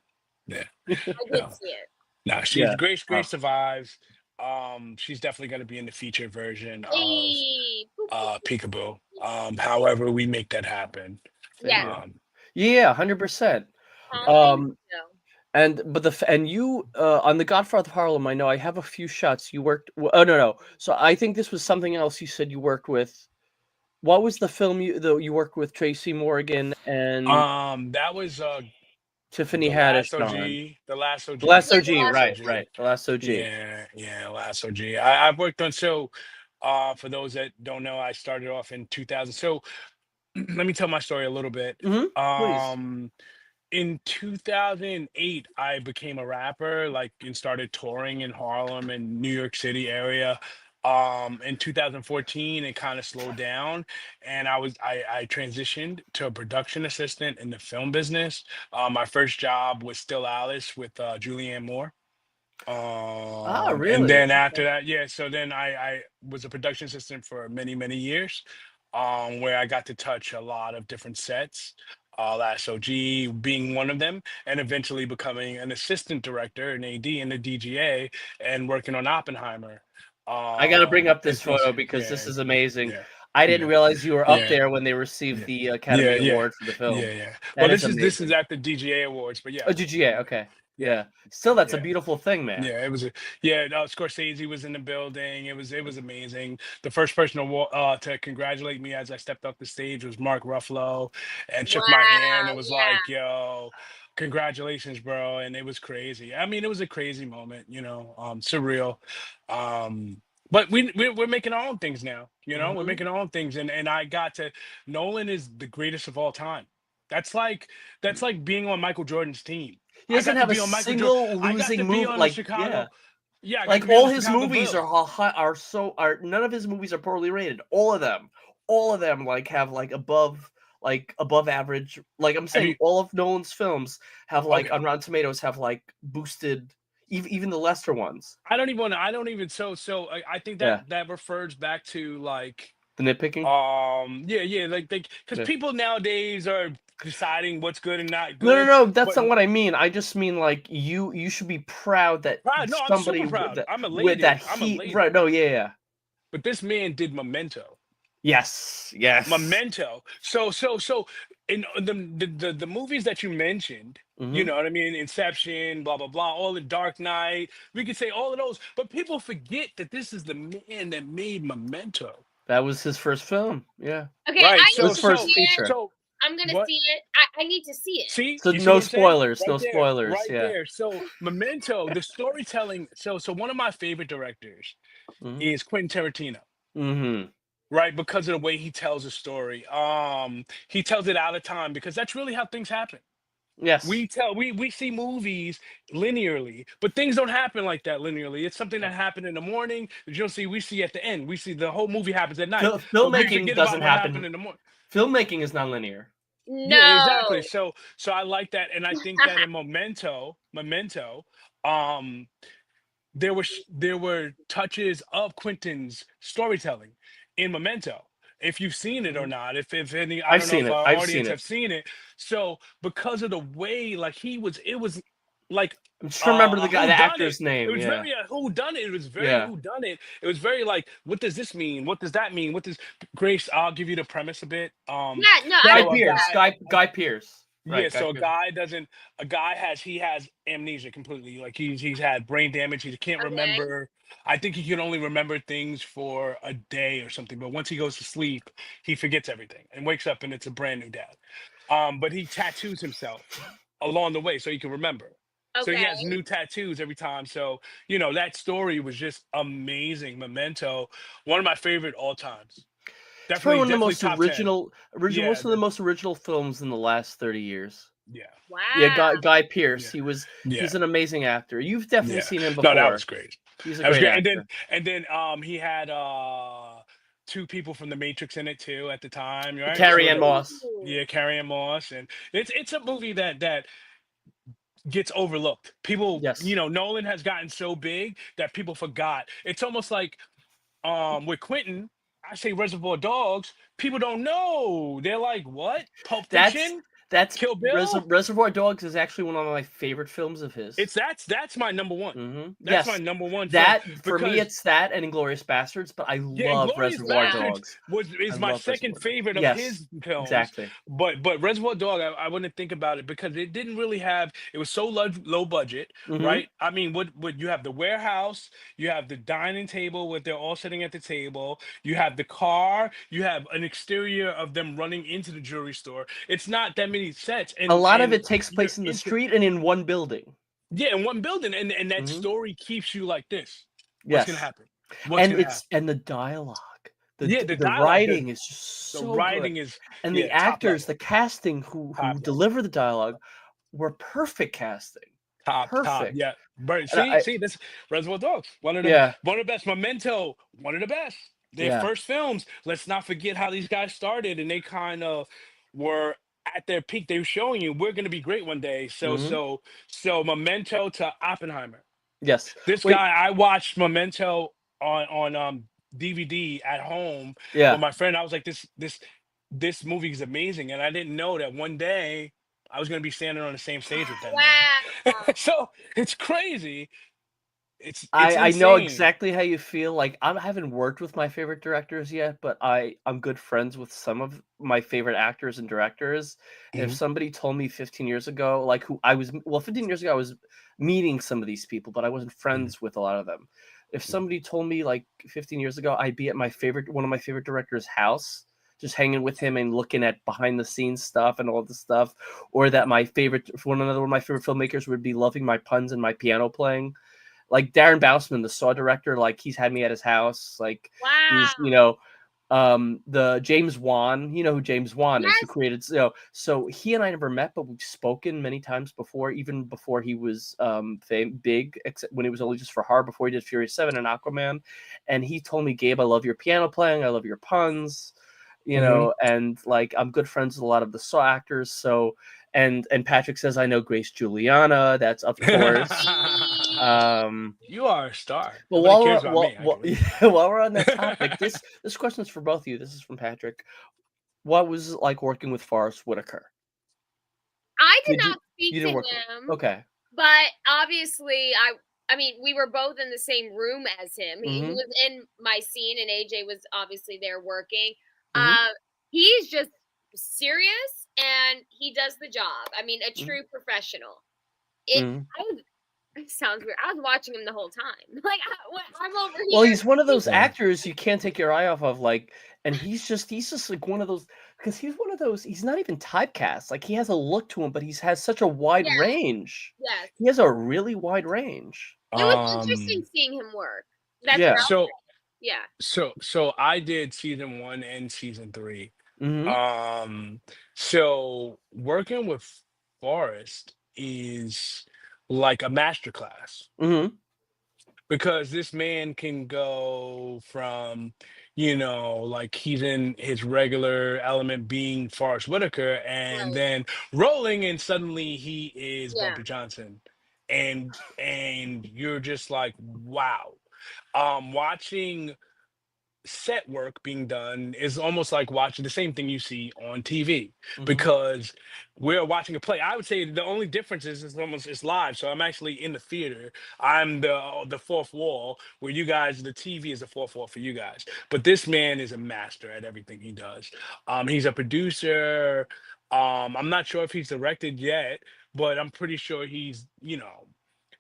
Yeah. I did see it. No, she's Grace survives. She's definitely going to be in the feature version of Peekaboo. However we make that happen. Yeah. Yeah, 100%. And you on the Godfather of Harlem, I know I have a few shots. You worked. Oh no. So I think this was something else you said you worked with. What was the film you worked with Tracy Morgan and that was Tiffany the Haddish Last on? OG. The Last OG. The Last OG, right. The Last OG. Yeah, Last OG. I've worked on for those that don't know, I started off in 2000. So let me tell my story a little bit. Please. In 2008, I became a rapper, and started touring in Harlem and New York City area. In 2014, it kind of slowed down, and I transitioned to a production assistant in the film business. My first job was Still Alice with Julianne Moore. Really? And then after that, so then I was a production assistant for many years, where I got to touch a lot of different sets. Last OG being one of them, and eventually becoming an assistant director, an AD, and a DGA, and working on Oppenheimer. I got to bring up this photo because this is amazing. I didn't realize you were up there when they received the Academy Award for the film. Well, this is at the DGA Awards, but Oh, DGA, okay. Yeah. Still, that's a beautiful thing, man. Yeah, it was Scorsese was in the building. It was amazing. The first person to congratulate me as I stepped off the stage was Mark Ruffalo, and shook my hand. It was like, yo, congratulations, bro. And it was crazy. I mean, it was a crazy moment, surreal. But we're making our own things now, we're making our own things. And I got to, Nolan is the greatest of all time. That's like being on Michael Jordan's team. He doesn't have a single losing movie. Like like all his movies are none of his movies are poorly rated. All of them like have like above average. Like I'm saying, all of Nolan's films have on Rotten Tomatoes have like boosted. Even the lesser ones. I think that refers back to like the nitpicking. Because people nowadays are deciding what's good and not good. No, that's not what I mean. I just mean like you should be proud that somebody I'm super proud. I'm elated. With that heat. Right? No, yeah. But this man did Memento. Yes. Memento. So in the movies that you mentioned, you know what I mean? Inception, blah blah blah, all the Dark Knight. We could say all of those, but people forget that this is the man that made Memento. That was his first film. Yeah. Okay, right. His first feature. So I'm gonna see it. I need to see it. See? So no spoilers. No there, spoilers. Right there. So Memento, the storytelling. So one of my favorite directors is Quentin Tarantino. Right, because of the way he tells a story. He tells it out of time because that's really how things happen. Yes. We see movies linearly, but things don't happen like that linearly. It's something that happened in the morning that you don't see. We see at the end. We see the whole movie happens at night, but we Filmmaking forget about doesn't what happened happen. in the morning. Filmmaking is non-linear. Yeah, exactly. No. So I like that, and I think that in Memento, um, there were touches of Quentin's storytelling in Memento. If you've seen it or not, if any, I I've don't know seen if it. our I've seen audience it. have seen it. So because of the way, like it was like I'm just remember the a guy, who the done it. actor's It name. was Yeah. very a who done it. It was very Yeah. who done it. It was very like, what does this mean? What does that mean? What does Grace? I'll give you the premise a bit. Yeah, no, Guy I So a Pearce. guy. Guy Pearce. Yeah, Right. Guy so Pearce. a guy has amnesia completely. Like he's had brain damage. He can't okay. remember. I think he can only remember things for a day or something. But once he goes to sleep, he forgets everything and wakes up and it's a brand new dad. But he tattoos himself along the way so he can remember. So he Okay. has new tattoos every time. So, that story was just amazing. Memento, one of my favorite all times. It's probably one of the Definitely most top 10. original, Yeah, most of the most original films in the last 30 years. yeah. Yeah, Wow. Guy Pearce. Yeah. Yeah. He's an amazing actor. You've definitely Yeah. seen him No, that before. was great. He's a That was great great. actor. And then he had two people from the Matrix in it too at the time, right? Carrie So Ann Moss. yeah, Carrie Ann Moss, and it's a movie that gets overlooked. People, Yes. Nolan has gotten so big that people forgot. It's almost like with Quentin, I say Reservoir Dogs, people don't know. They're like, what? Pulp Fiction? That's Kill Bill? Reservoir Dogs is actually one of my favorite films of his. That's my number one. Mm-hmm. That's my Yes. number one That film for me, because it's that and Inglourious Bastards, but I yeah, love Glorious Reservoir Bastards Dogs. is I my love second Reservoir Dogs. favorite of Yes, his films. exactly. But Reservoir Dog, I wouldn't think about it because it didn't really have. It was so low budget, Mhm. right? I mean, what you have the warehouse, you have the dining table where they're all sitting at the table, you have the car, you have an exterior of them running into the jewelry store. It's not that many sets, and A lot of and it takes you're place in the into street and in one building. yeah in one building, and that Mhm. story keeps you like this. What's gonna Yes. happen? What's gonna happen? And the dialogue. Yeah, the The dialogue, writing is just the so writing good. is And the yeah, top actors, level, the casting who top level, deliver the dialogue were perfect casting. top, Perfect. yeah. But And see, this Reservoir Dogs, one of yeah. the best. Memento, one of the best. Their Yeah. first films. Let's not forget how these guys started, and they kind of were at their peak. They were showing you we're going to be great one day. So Mhm. so Memento to Oppenheimer. Yes. This Wait. guy, I watched Memento on DVD at home with Yeah. my friend. I was like, this movie is amazing, and I didn't know that one day I was going to be standing on the same stage with that man. Wow. So it's crazy. It's I know insane. exactly how you feel. Like I haven't worked with my favorite directors yet, but I'm good friends with some of my favorite actors and directors. And if Mhm. somebody told me 15 years ago, like 15 years ago, I was meeting some of these people, but I wasn't friends with a lot of them. If somebody told me like 15 years ago, I'd be at one of my favorite directors' house, just hanging with him and looking at behind the scenes stuff and all this stuff, or that one of my favorite filmmakers would be loving my puns and my piano playing. Like Darren Bousman, the Saw director, like he's had me at his house. Like he's, Wow. the James Wan, you know who James Wan is, who Yes. created, so he and I never met, but we've spoken many times before, even before he was big, except when it was only just for horror, before he did Furious 7 and Aquaman. And he told me, Gabe, I love your piano playing, I love your puns, Mhm. and like I'm good friends with a lot of the Saw actors. So and Patrick says I know Grace Juliana. That's of course. You are a star. But Nobody cares about me. while we're on that topic, this question is for both of you. This is from Patrick. What was it like working with Forrest Whitaker? I did Did you not speak you to didn't work him, okay. but obviously I mean, we were both in the same room as him. He Mhm. was in my scene, and AJ was obviously there working. Mhm. He's just serious, and he does the job. I mean, a Mhm. true professional. Mhm. It sounds weird. I was watching him the whole time. Like I'm over here. Well, he's one of those Yeah. actors you can't take your eye off of, like, and he's just like one of those, because he's one of those, he's not even typecast. Like he has a look to him, but he has such a wide Yes. range. Yes. He has a really wide range. It was interesting seeing him work. That's Yeah. what I'll So say. Yeah. so I did season 1 and season 3. Mhm. So working with Forrest is like a masterclass. Mm-hmm. Because this man can go from, like he's in his regular element being Forrest Whitaker, and Right. then rolling, and suddenly he is Yeah. Bumpy Johnson, and you're just like, wow. Watching set work being done is almost like watching the same thing you see on TV, Mm-hmm. because we're watching a play. I would say the only difference is it's live, so I'm actually in the theater. I'm the fourth wall, where you guys, the TV is the fourth wall for you guys. But this man is a master at everything he does. He's a producer. I'm not sure if he's directed yet, but I'm pretty sure he's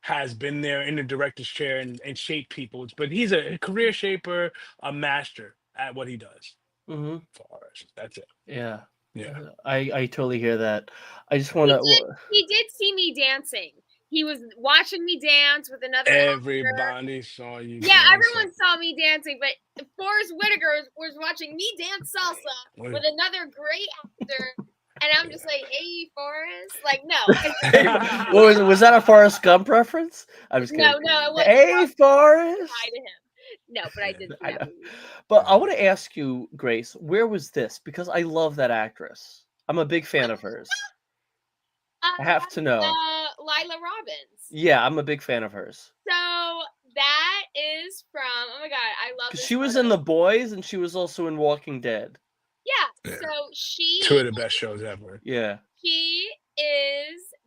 has been there in the director's chair and shaped people. But he's a career shaper, a master at what he does. Mm-hmm. Forrest, that's it. Yeah. Yeah. I totally hear that. I just want to. He did see me dancing. He was watching me dance with another actor. Everybody saw you. Yeah, dancing. everyone saw me dancing, but Forrest Whitaker was watching me dance salsa with another great actor. And I'm just like, hey, Forrest. Like, no. Was that a Forrest Gump reference? I'm just kidding. No, it wasn't. Hey, Forrest. Hi to him. No, but I did. I know. But I want to ask you, Grace, where was this? Because I love that actress. I'm a big fan of hers. I have to know. Lila Robbins. Yeah, I'm a big fan of hers. So that is from. Oh my god, I love. Because she was in The Boys, and she was also in Walking Dead. Yeah. So she. Two of the best shows ever. Yeah.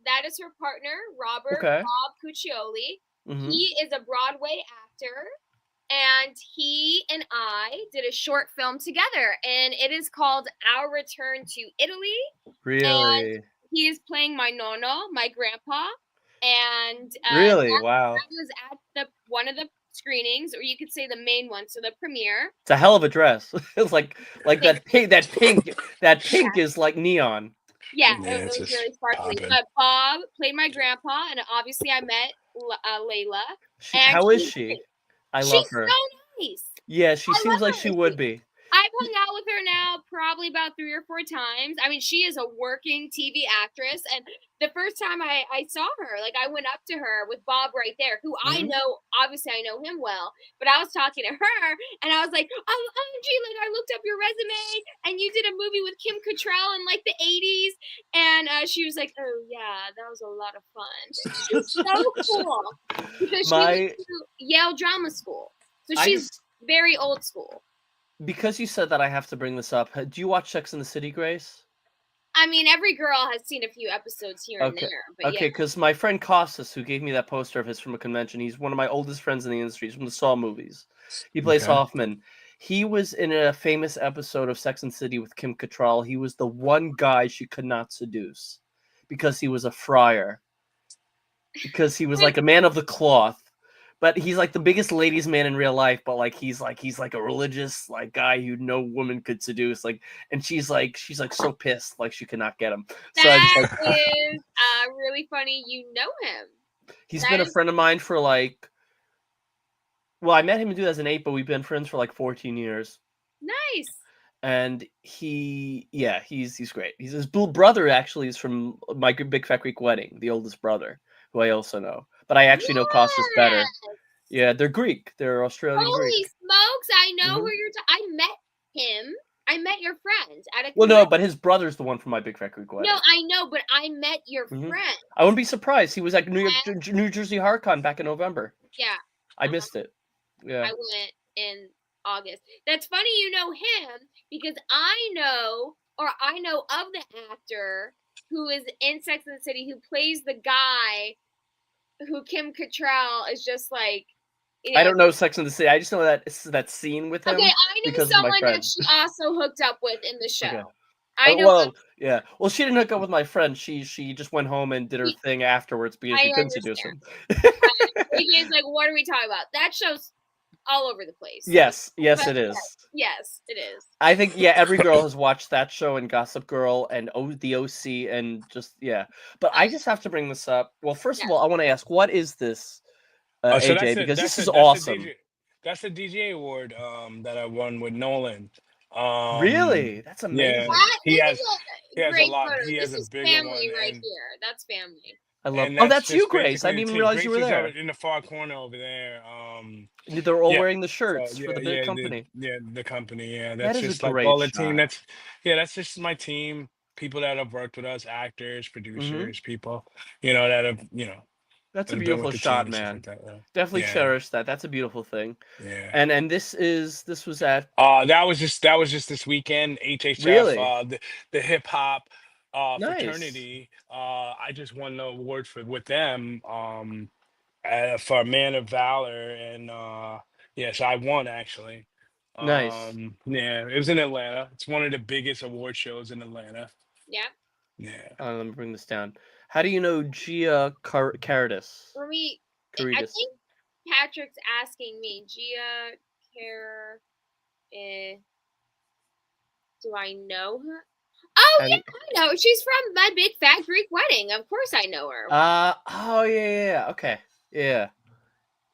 That is her partner, Robert Bob Cuccioli. Mm-hmm. He is a Broadway actor, and he and I did a short film together, and it is called Our Return to Italy. Really? And he is playing my nonno, my grandpa, and really, wow. I was at one of the screenings, or you could say the main one, so the premiere. It's a hell of a dress. It's like that pink. That pink is like neon. Yeah, it was really sparkly. Poppin'. But Bob played my grandpa, and obviously I met Layla. How is she? I love her. She's so nice. Yeah, she seems like she would be. I've hung out with her now probably about 3 or 4 times. I mean, she is a working TV actress, and the first time I saw her, like, I went up to her with Bob right there, who I know, obviously I know him well, but I was talking to her, and I was like, oh, gee, like, I looked up your resume, and you did a movie with Kim Cattrall in, like, the 80s, and she was like, oh, yeah, that was a lot of fun. She was so cool, because she went to Yale Drama School, so she's very old school. Because you said that, I have to bring this up. Do you watch Sex and the City, Grace? I mean, every girl has seen a few episodes here and there. But okay, because my friend Costas, who gave me that poster of his from a convention, he's one of my oldest friends in the industry. He's from the Saw movies. He plays Hoffman. He was in a famous episode of Sex and the City with Kim Cattrall. He was the one guy she could not seduce because he was a friar. Because he was like a man of the cloth. But he's like the biggest ladies' man in real life, but like he's like a religious like guy who no woman could seduce. Like, and she's like so pissed, like she could not get him. That is really funny. You know him. He's been a friend of mine for like. Well, I met him in 2008, but we've been friends for like 14 years. Nice. And he's great. His brother actually is from my Big Fat Greek Wedding, the oldest brother, who I also know. But I actually know Costas better. Yeah, they're Greek. They're Australian Greek. Holy smokes! I know who you're. I met him. I met your friend at a. Well, no, but his brother's the one from my Big Fat Greek Wedding. No, I know, but I met your friend. I wouldn't be surprised. He was at New Jersey HorrorCon back in November. Yeah. I missed it. Yeah. I went in August. That's funny you know him because I know of the actor who is in Sex and the City who plays the guy who Kim Cattrall is just like. You know, I don't know Sex and the City. I just know that scene with him. Okay, I knew someone that she also hooked up with in the show. Okay. I know. Well, yeah. Well, she didn't hook up with my friend. She just went home and did her thing afterwards because she couldn't seduce him. He's like, what are we talking about? That show's all over the place. Yes, it is. Yes, it is. I think every girl has watched that show and Gossip Girl and the OC and just But I just have to bring this up. Well, first of all, I want to ask, what is this, AJ? Because this is awesome. That's the DJ award that I won with Nolan. Really? That's amazing. Yeah, He has a great lot. photo. He This has a is bigger family one, right and here. That's family. I love. and Oh, that's that's you, just Grace. I basically the didn't even team. realize you Grace were is there. in the far corner over there. They're all Yeah. wearing the So shirts for the big company. the company. Yeah, That that's is a just like great all the team. shot. That's just my team. People that have worked with us, actors, Hmm. producers, people, that have That's a been with beautiful the shot, team and stuff man. like that. Definitely Yeah, cherish that. That's a beautiful thing. yeah. And this was at That was just this weekend. HHF, really the hip hop nice. fraternity. I just won the award with them. For Man of Valor, and yes, I won actually. Nice. Yeah, it was in Atlanta. It's one of the biggest award shows in Atlanta. Yeah. Yeah. Let me bring this down. How do you know Gia Caritas? For me, I Caritas. think Patrick's asking me, Gia Care, do I know her? Oh, yeah, I know. She's from My Big Fat Greek Wedding. Of course I know her. Oh, yeah. Okay. Yeah.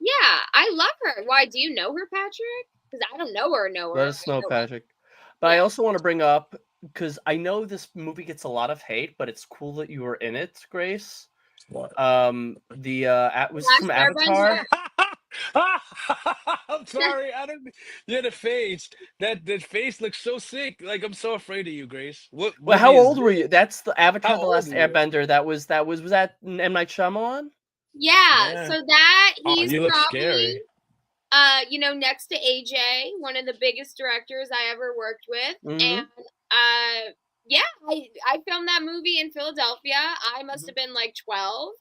Yeah, I love her. Why, do you know her, Patrick? Because I don't know her. Let us know, Patrick. But I also want to bring up, because I know this movie gets a lot of hate, but it's cool that you were in it, Grace. What? Was Last from Avatar. I'm sorry. I don't. Yeah, the face. That face looks so sick. Like, I'm so afraid of you, Grace. What? Well, how movie is old were this? you? That's the Avatar: How The old Last are you? Airbender. Was that M. Night Shyamalan? Yeah, so that he's you look probably scary. next to AJ, one of the biggest directors I ever worked with. Mhm. And yeah, I filmed that movie in Philadelphia. I must have been like 12.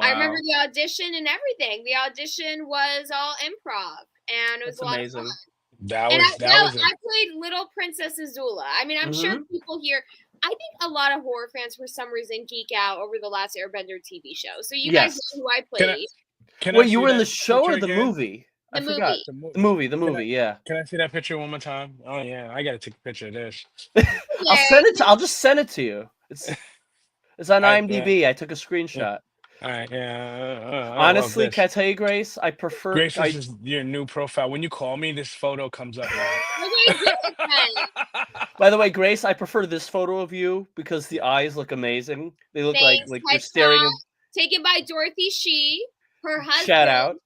I remember the audition and everything. The audition was all improv, and it was That's a lot of fun. amazing. I played Little Princess Azula. I mean, I'm sure Mhm. people here. I think a lot of horror fans, for some reason, geek out over the Last Airbender TV show. So you guys know who I played. Wait, you were in the show or the again? movie? The I forgot. movie. The movie. Yeah. Can I see that picture one more time? Oh yeah, I gotta take a picture of this. I'll just send it to you. It's on IMDb. I took a screenshot. All right, yeah. Honestly, can I tell you, Grace? I prefer. Grace, this is your new profile. When you call me, this photo comes up. By the way, Grace, I prefer this photo of you because the eyes look amazing. They look like you're staring. Taken by Dorothy Shee. Her husband. Shout out.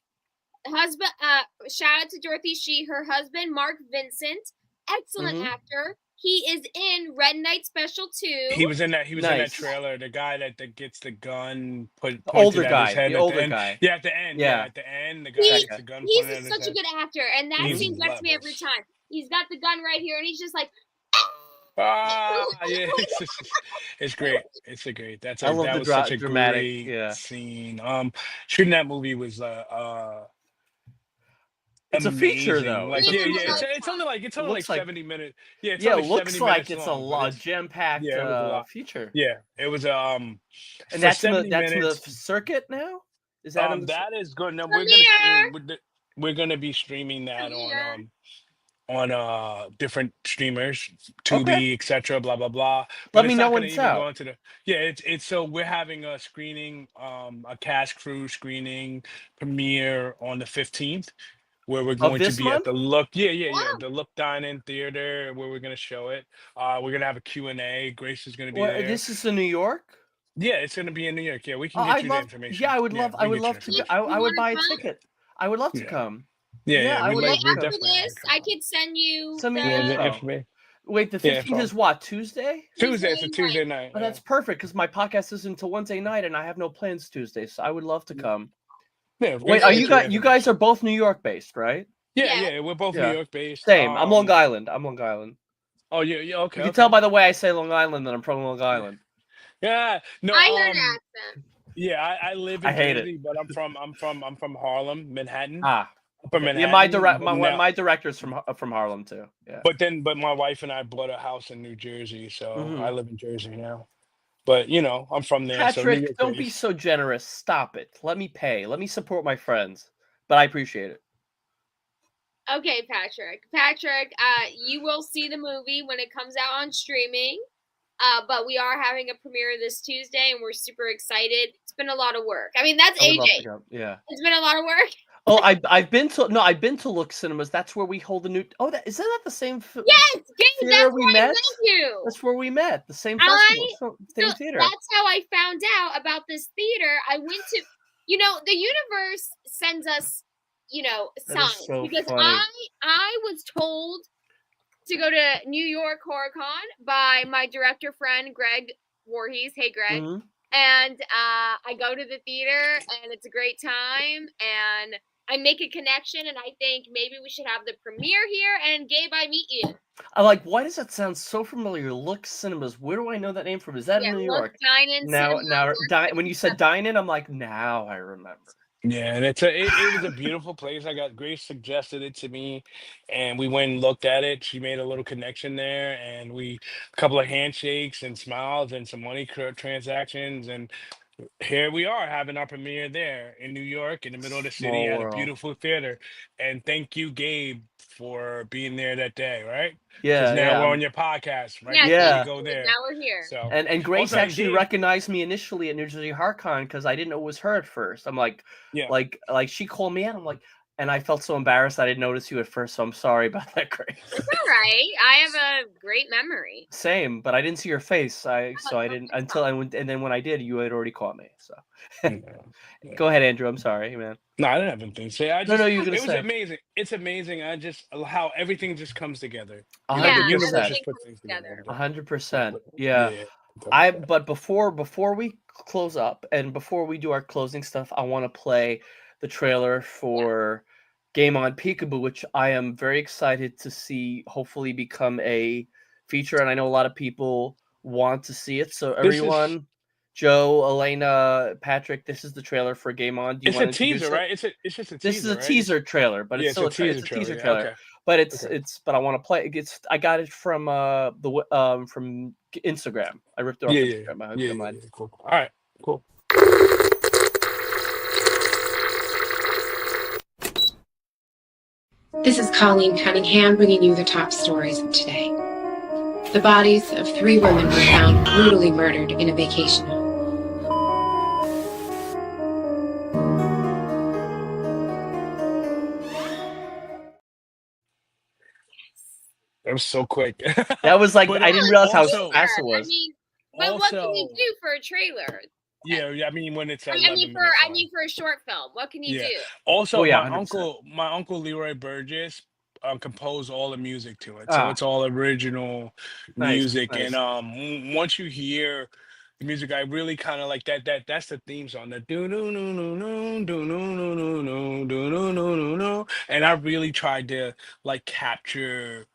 Shout out to Dorothy Shee. Her husband, Mark Vincent, excellent actor. He is in Red Knight Special 2. He was in that. He was in that trailer. The guy that gets the gun pointed older at guy. his head. The older guy. Yeah, at the end. Yeah, at the end, the guy gets the gun pointed at his head. He's such a good actor, and that scene gets me every time. He's got the gun right here, and he's just like. Yeah, it's great. It's a great. That was such a dramatic great scene. Shooting that movie was it's amazing. a feature though. Like it's only like 70 minutes. Yeah, it's only it looks 70 like minutes it's long, a lot jam-packed feature. Yeah, it was and that's in the circuit now. Is that that is good. No, we're gonna be streaming that on different streamers, Tubi, etc. Blah blah blah. Let me know when it's out. It's so we're having a screening, a cast crew screening premiere on the 15th, where we're going to be at the Look. The Look Dine-In Theater, where we're gonna show it. We're gonna have a Q&A. Grace is gonna be there. This is in New York. Yeah, it's gonna be in New York. Yeah, we can get you the information. Yeah, I would love to. I would buy a ticket. I would love to come. Yeah, I would love to After this, I could send you. Send me the info. Wait, the 15th is what? Tuesday? Tuesday. It's a Tuesday night. Oh, that's perfect because my podcast isn't until Wednesday night, and I have no plans Tuesday, so I would love to come. Yeah, wait, are you guys are both New York based, right? Yeah, we're both New York based. Same. I'm Long Island. Oh, yeah, okay. You can tell by the way I say Long Island that I'm from Long Island. Yeah, no. I heard an accent. Yeah, I live in Jersey, but I'm from Harlem, Manhattan. Upper Manhattan. Yeah, my director's from Harlem too. Yeah. But my wife and I bought a house in New Jersey, so I live in Jersey now. But I'm from there. Patrick, so don't be so generous. Stop it. Let me pay. Let me support my friends. But I appreciate it. Okay, Patrick. Patrick, you will see the movie when it comes out on streaming. But we are having a premiere this Tuesday, and we're super excited. It's been a lot of work. I mean, that's AJ. Yeah. It's been a lot of work. Oh, I've been to Look Cinemas. That's where we hold the new. Oh, isn't that the same? Yes, Gabe, theater that's we where I met. met you. That's where we met. The same I festival, so same theater. that's how I found out about this theater. I went to, the universe sends us, That is signs so because funny. I was told to go to New York HorrorCon by my director friend Greg Voorhees. Hey, Greg. Mhm. And I go to the theater, and it's a great time, and I make a connection, and I think maybe we should have the premiere here, and Gabe, I meet you. I'm like, why does that sound so familiar? Look Cinemas. Where do I know that name from? Is that in New Look York? Dine-In Cinema. When you said dine-in, I'm like, now I remember. Yeah, and it was a beautiful place. Grace suggested it to me, and we went and looked at it. She made a little connection there, and a couple of handshakes and smiles and some money transactions, and here we are having our premiere there in New York, in the middle of the city, Small at a world. beautiful theater. And thank you, Gabe, for being there that day, right? Yeah, Because now yeah. we're on your podcast, right? Yeah, We go there. now we're here. So And Grace also, and actually Gabe, recognized me initially at New Jersey HorrorCon because I didn't know it was her at first. I'm like, yeah. like she called me out. I'm like, and I felt so embarrassed I didn't notice you at first. So I'm sorry about that, Grace. It's all right. I have a great memory. Same, but I didn't see your face. So I didn't until I went, and then when I did, you had already caught me. So go ahead, Andrew. I'm sorry, man. No, I didn't have anything to say. No, you were gonna it was say. amazing. It's amazing. I just how everything just comes together. The 100%. universe just puts things together. 100%. Yeah. But before we close up and before we do our closing stuff, I want to play the trailer for Game On Peekaboo, which I am very excited to see hopefully become a feature, and I know a lot of people want to see it. So everyone, Joe, Elena, Patrick, this is the trailer for Game On. Do you It's want a to teaser, introduce it? right? It's just a teaser. This is a right? teaser trailer, but it's still a teaser trailer. Okay. But but I want to play. I got it from from Instagram. I ripped it off Instagram. I hope you don't mind. Cool. All right, cool. This is Colleen Cunningham bringing you the top stories of today. The bodies of 3 women were found brutally murdered in a vacation home. That was so quick. That was like I didn't realize how fast it was. I mean, but what can you do for a trailer? Yeah, I mean when it's I mean for a short film, what can you do? Also, my 100%. Uncle Leroy Burgess composed all the music to it, so it's all original music. Nice. And once you hear the music, I really kind of like that. That's the theme song. The do no no no no do no no no no do no no no no. And I really tried to like capture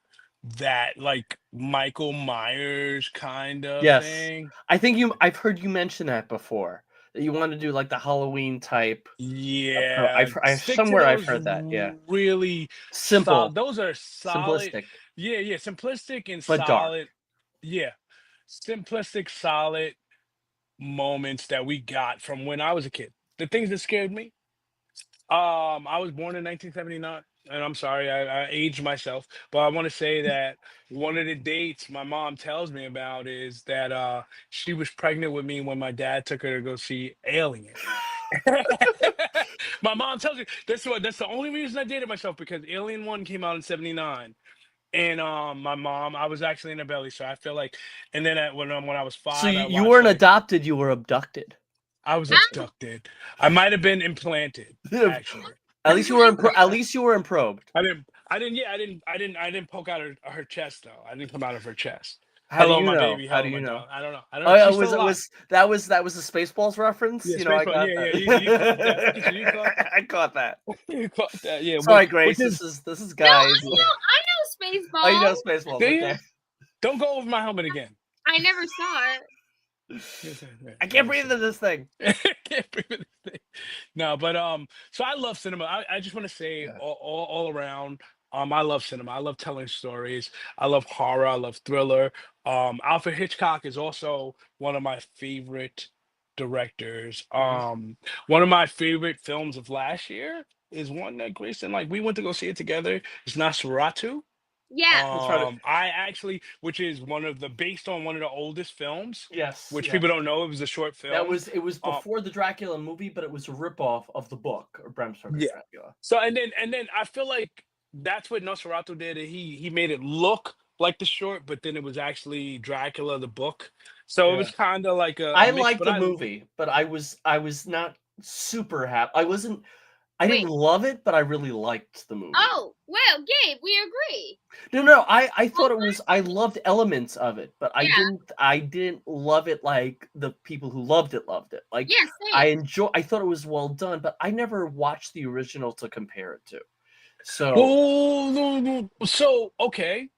that like Michael Myers kind of thing. I think I've heard you mention that before. That you want to do like the Halloween type. Yeah, I've heard that. Yeah, really simple. Those are solid. Simplistic. Yeah, simplistic and but solid. Dark. Yeah, simplistic, solid moments that we got from when I was a kid. The things that scared me. I was born in 1979. And I'm sorry, I aged myself, but I want to say that one of the dates my mom tells me about is that she was pregnant with me when my dad took her to go see Alien. My mom tells me that's the only reason I dated myself, because Alien 1 came out in 79. And my mom, I was actually in her belly, so I feel like, and then when I was 5, so you weren't adopted, you were abducted. I was abducted. I might have been implanted, actually. At least you were improbed. I didn't poke out her chest though. I didn't come out of her chest. How Hello, do you my know? baby. How Hello, do you my know? dog. I don't know. That was a Spaceballs reference. Yeah, you know, I got that. You caught that. I caught that. You caught that. Yeah. Sorry, Grace. This is guys. No, I know Spaceballs. Oh, you know Spaceballs. Okay. Don't go over my helmet again. I never saw it. I can't breathe in this thing. No, but so I love cinema. I just want to say all around, I love cinema. I love telling stories. I love horror. I love thriller. Alfred Hitchcock is also one of my favorite directors. One of my favorite films of last year is one that Grace and we went to go see it together. It's Nosferatu. Yeah. I actually, which is based on one of the oldest films. Yes. Which people don't know, it was a short film. It was before the Dracula movie, but it was a ripoff of the book or Bram Stoker's Dracula. So and then I feel like that's what Nosferatu did. He made it look like the short, but then it was actually Dracula the book. So it was kind of like I liked the movie, but I was not super happy. I didn't love it, but I really liked the movie. Oh, well, Gabe, we agree. No, I thought it was. I loved elements of it, but I didn't love it like the people who loved it loved it. Like, I thought it was well done, but I never watched the original to compare it to. So, so okay.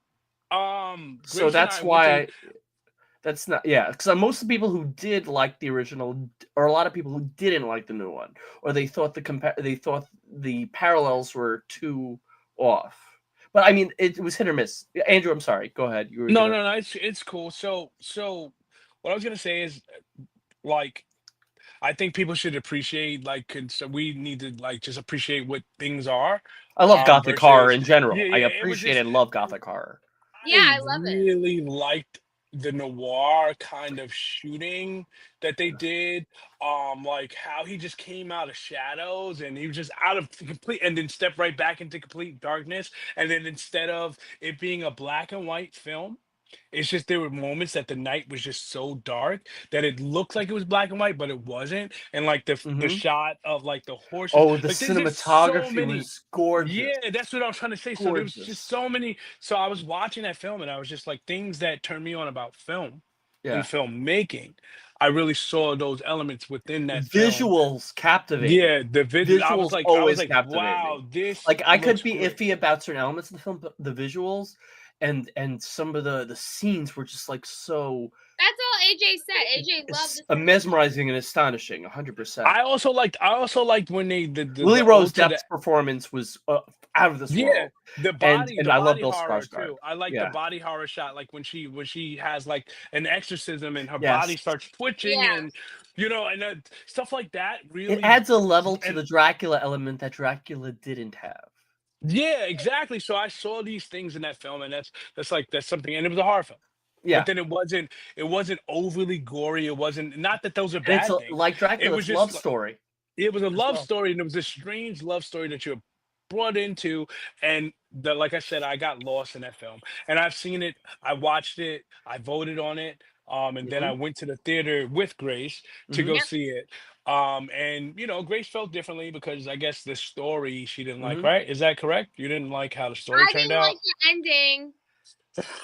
So that's why that's not because most of the people who did like the original, or a lot of people who didn't like the new one, or they thought the parallels were too off. But I mean, it was hit or miss. Andrew, I'm sorry. Go ahead. No, it's cool. So what I was gonna say is, like, I think people should appreciate, like, so we need to like just appreciate what things are. I love Gothic horror in general. I appreciate and love Gothic horror. Yeah, I love it. I really liked the noir kind of shooting that they did. Like how he just came out of shadows and he was just out of complete, and then stepped right back into complete darkness. And then instead of it being a black and white film, it's just there were moments that the night was just so dark that it looked like it was black and white, but it wasn't. And like the shot of like the horses. Oh, the like, cinematography was gorgeous. Yeah, that's what I was trying to say. So there was just so many. So I was watching that film and I was just like, things that turn me on about film and filmmaking. I really saw those elements within that visuals film. Captivating. Yeah, the visuals. I was like, wow, this. Like I could be iffy about certain elements of the film, but the visuals and some of the scenes were just like so. That's all AJ said. AJ loved it. Mesmerizing and astonishing, 100%. I also liked when they Willie Rose Depp's performance was out of this world. The body, and the I love body Bill horror Skarsgård too. I like the body horror shot, like when she has like an exorcism and her body starts twitching and and stuff like that. Really, it adds a level to the Dracula element that Dracula didn't have. Yeah, exactly. So I saw these things in that film, and that's something, and it was a horror film. Yeah, but then it wasn't overly gory. It wasn't, not that those are bad things. Like Dracula's it was just love story. It was a love story, and it was a strange love story that you're brought into, and like I said, I got lost in that film, and I've seen it, I watched it, I voted on it, and then I went to the theater with Grace to go see it. And Grace felt differently because I guess the story she didn't like, right? Is that correct? You didn't like how the story turned out? I didn't like the ending.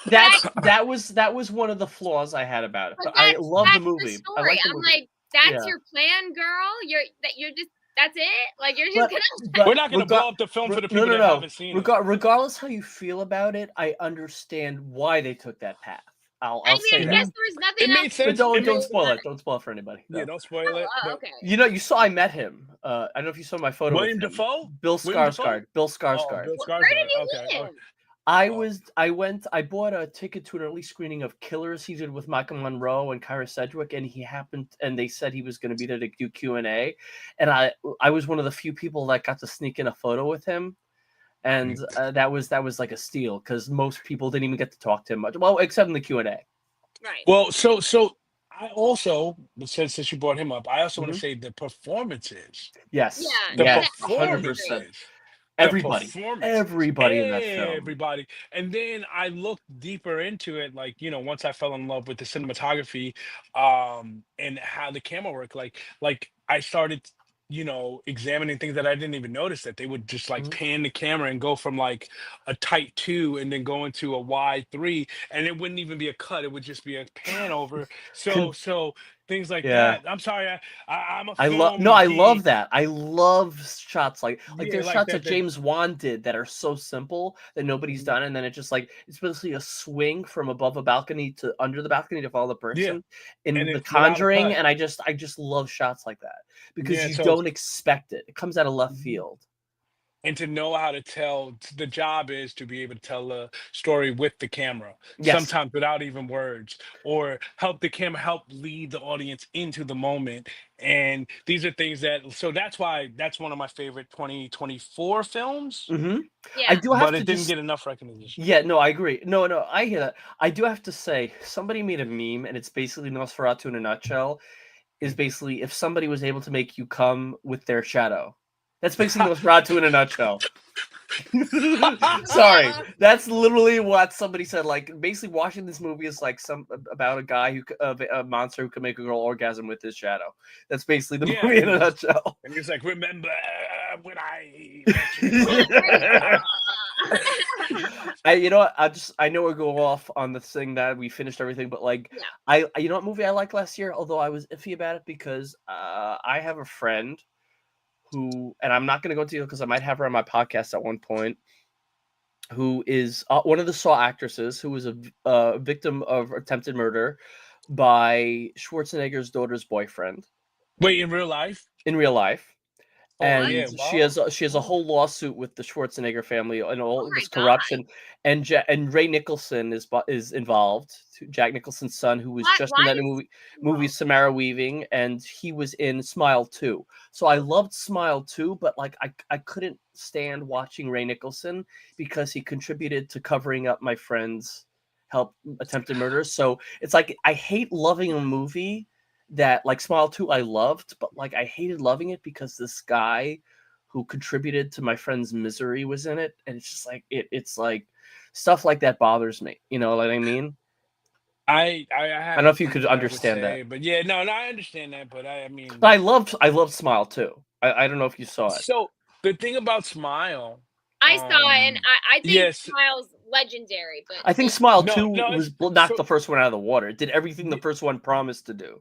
That was one of the flaws I had about it. But I love the movie. I like the movie. I'm like, that's your plan, girl. You're just that's it. Like you're just gonna. We're not gonna blow up the film for the people that haven't seen it. Regardless how you feel about it, I understand why they took that path. I'll say I guess there was nothing else. Made sense. But don't spoil it. Don't spoil it for anybody. No. Yeah, don't spoil it. Okay. You saw I met him. I don't know if you saw my photo. William Dafoe? Bill Skarsgård. Bill Skarsgård. Where did you meet him? I bought a ticket to an early screening of Killers he did with Michael Monroe and Kyra Sedgwick, and they said he was going to be there to do Q&A, and I was one of the few people that got to sneak in a photo with him, and that was like a steal because most people didn't even get to talk to him much, well, except in the Q&A. Right. Well, so I also, since you brought him up, I also want to say the performances. Yes. Yeah. 100%. Everybody in that film. Everybody. And then I looked deeper into it, like, once I fell in love with the cinematography, and how the camera worked, like I started, examining things that I didn't even notice, that they would just like pan the camera and go from like a tight 2 and then go into a wide 3, and it wouldn't even be a cut. It would just be a pan over. So things like that. I'm sorry, I'm a film I geek. love that. I love shots like there's like shots that James Wan did that are so simple that nobody's done, and then it's just like it's basically a swing from above a balcony to under the balcony to follow the person in The Conjuring, and I just love shots like that because you don't expect it. It comes out of left field. and to know how to tell. The job is to be able to tell a story with the camera, Yes. sometimes without even words, or help the camera help lead the audience into the moment. And these are things that, so that's why that's one of my favorite 2024 films, I Yeah. do have but to it didn't just. get enough recognition. Yeah, no, I agree. No, no, I hear that. I do have to say, somebody made a meme, and it's basically Nosferatu in a nutshell. Is basically if somebody was able to make you come with their shadow. That's basically Nosferatu in a nutshell. Sorry, that's literally what somebody said. Like, basically, watching this movie is like about a guy who a monster who can make a girl orgasm with his shadow. That's basically the Yeah, movie in a nutshell. and it's like, remember when I You know what? I know we're going off on the thing that we finished everything, but like, you know what movie I liked last year? Although I was iffy about it because I have a friend who, and I'm not going to go into it because I might have her on my podcast at one point, who is one of the Saw actresses who was a victim of attempted murder by Schwarzenegger's daughter's boyfriend. Wait, in real life? In real life. Oh, And yeah, she has a whole lawsuit with the Schwarzenegger family and all this corruption. And Ray Nicholson is involved. Jack Nicholson's son, who was just in that movie Samara Weaving, and he was in Smile 2. So I loved Smile 2, but like I couldn't stand watching Ray Nicholson because he contributed to covering up my friend's attempted murder. So it's like I hate loving a movie that, like Smile 2 I loved, but like I hated loving it because this guy who contributed to my friend's misery was in it, and it's just like it's like stuff like that bothers me. You know what I mean? I don't know if you could understand that. But yeah, no, I understand that, but I mean, But I loved Smile 2. I don't know if you saw it. So the thing about Smile, I saw it, and I think yes. Smile's legendary. But I think Smile 2 was knocked the first one out of the water. It did everything the first one promised to do.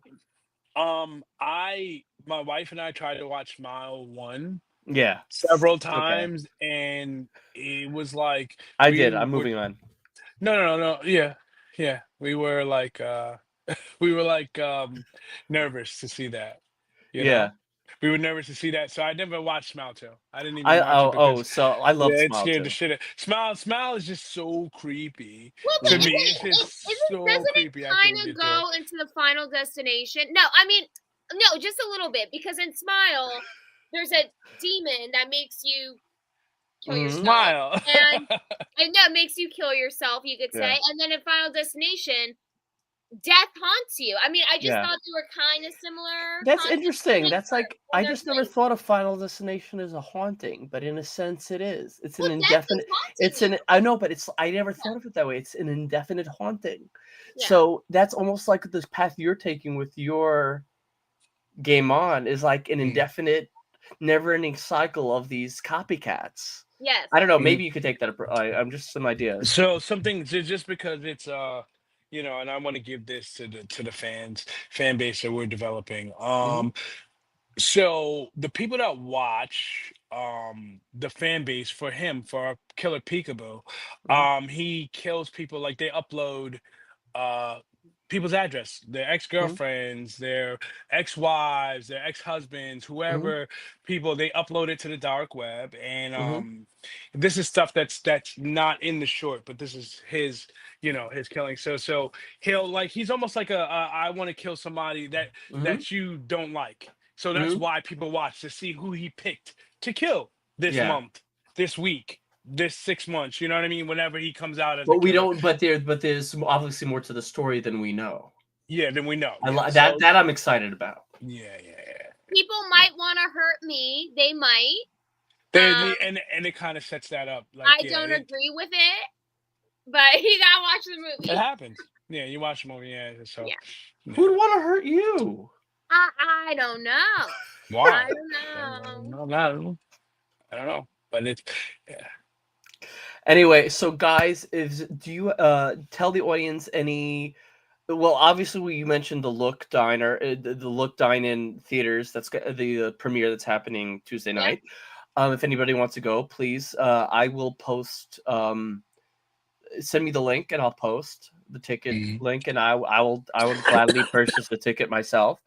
My wife and I tried to watch Smile 1 Okay. several times, and it was like I'm moving on. No. Yeah. We were like nervous to see that. You know? We were nervous to see that, so I never watched Smile 2. I didn't even watch it. So I love it Smile scared 2. the shit out. Smile is just so creepy. Well, To me, it's just so creepy. It kind of go into the Final Destination? No, I mean, no, just a little bit, because in Smile, there's a demon that makes you kill yourself. Smile. And no, it makes you kill yourself, you could say. And then in Final Destination, death haunts you. I mean, I just thought they were kind of similar. That's interesting. That's like, I just never thought of Final Destination as a haunting, but in a sense it is. It's an indefinite, I know, but I never thought of it that way. It's an indefinite haunting. Yeah. So that's almost like this path you're taking with your Game On is like an indefinite, never-ending cycle of these copycats. Yes. I don't know. Maybe you could take that. I'm just some ideas. So something just because it's you know, and I want to give this to the fan base that we're developing. So the people that watch the fan base for our Killer Peekaboo, he kills people, like they upload people's address, their ex-girlfriends, their ex-wives, their ex-husbands, whoever people, they upload it to the dark web. And this is stuff that's not in the short, but this is his, you know, his killing. So he'll he's almost like I want to kill somebody that you don't like. So that's why people watch to see who he picked to kill this month, this week, this 6 months. You know what I mean? Whenever he comes out as but we don't. But there's obviously more to the story than we know. Yeah, than we know. That I'm excited about. Yeah. People might want to hurt me. They might. And it kind of sets that up. Like, I don't agree with it, but you gotta watch the movie. It happens. Yeah, you watch the movie. Yeah. So who'd want to hurt you? I don't know. Why? I don't know. I don't know. But it's Anyway, so guys, do you tell the audience any? Well, obviously, you mentioned the Look Diner, the Look Dine-In theaters. That's the premiere that's happening Tuesday night. If anybody wants to go, please. I will post. Send me the link, and I'll post the ticket link, and I will gladly purchase the ticket myself.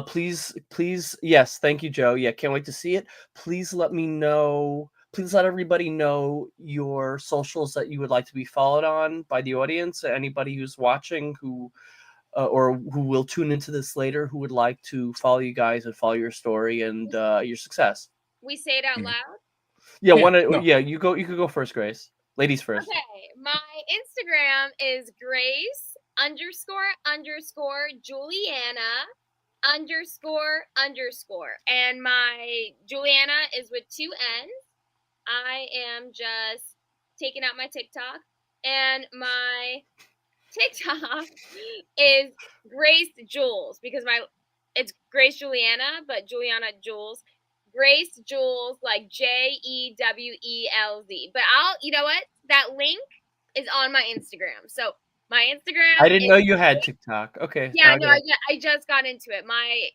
Please, yes, thank you, Joe. Yeah, can't wait to see it. Please let me know. please let everybody know your socials that you would like to be followed on by the audience. Anybody who's watching who or who will tune into this later who would like to follow you guys and follow your story and your success. We say it out loud? Yeah, no. you could go first, Grace. Ladies first. Okay, my Instagram is Grace__Juliana ___. And my Juliana is with 2 N's. I am just taking out my TikTok. And my TikTok is Grace Jules, because it's Grace Juliana, but Juliana Jules. Grace Jules, like JEWELZ. But you know what? That link is on my Instagram. So my Instagram. I didn't know you had TikTok. Okay. Yeah, no, I just got into it. My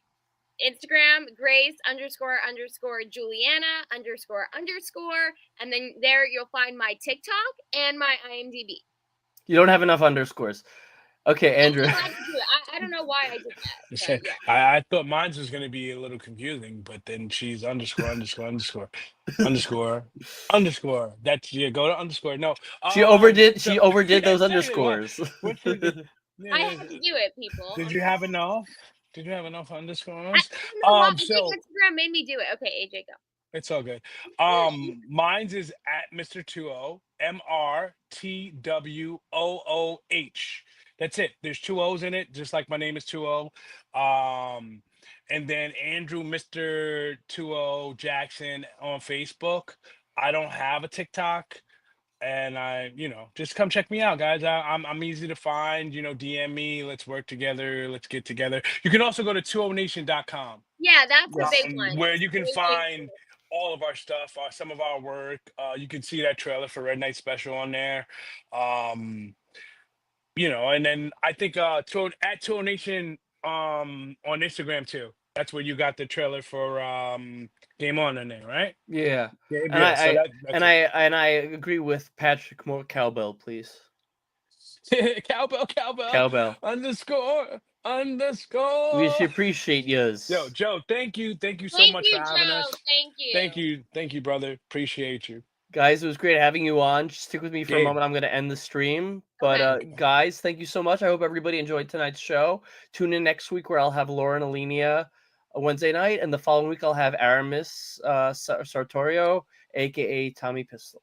Instagram, Grace__Juliana ___, and then there you'll find my TikTok and my IMDb. You don't have enough underscores. Okay, Andrew. I don't know why I did that. Yeah. I thought mine was going to be a little confusing, but then she's ____. That's go to underscore. No, she overdid. She overdid those underscores. What's the, I had to do it, people. Did you have enough? Did you have enough underscores? I think Instagram made me do it. Okay, AJ, go. It's all good. Mine's is at Mr. 20 MRTWOOH. That's it. There's 2 O's in it, just like my name is 20. And then Andrew Mr. 20 Jackson on Facebook. I don't have a TikTok. And just come check me out, guys. I'm easy to find. DM me. Let's work together. Let's get together. You can also go to 20nation.com. Yeah, that's a big one. Where you can find all of our stuff, some of our work. You can see that trailer for Red Night Special on there. And then I think at 20 Nation on Instagram too. That's where you got the trailer for Game On in there, right? Yeah. Gabe, and I agree with Patrick. More cowbell, please. Cowbell. Underscore. We should appreciate yours. Yo, Joe, thank you so much for having us. Thank you, brother. Appreciate you. Guys, it was great having you on. Just stick with me for a moment. I'm going to end the stream. But guys, thank you so much. I hope everybody enjoyed tonight's show. Tune in next week where I'll have Lauren Alenia Wednesday night, and the following week I'll have Aramis Sartorio, aka Tommy Pistol.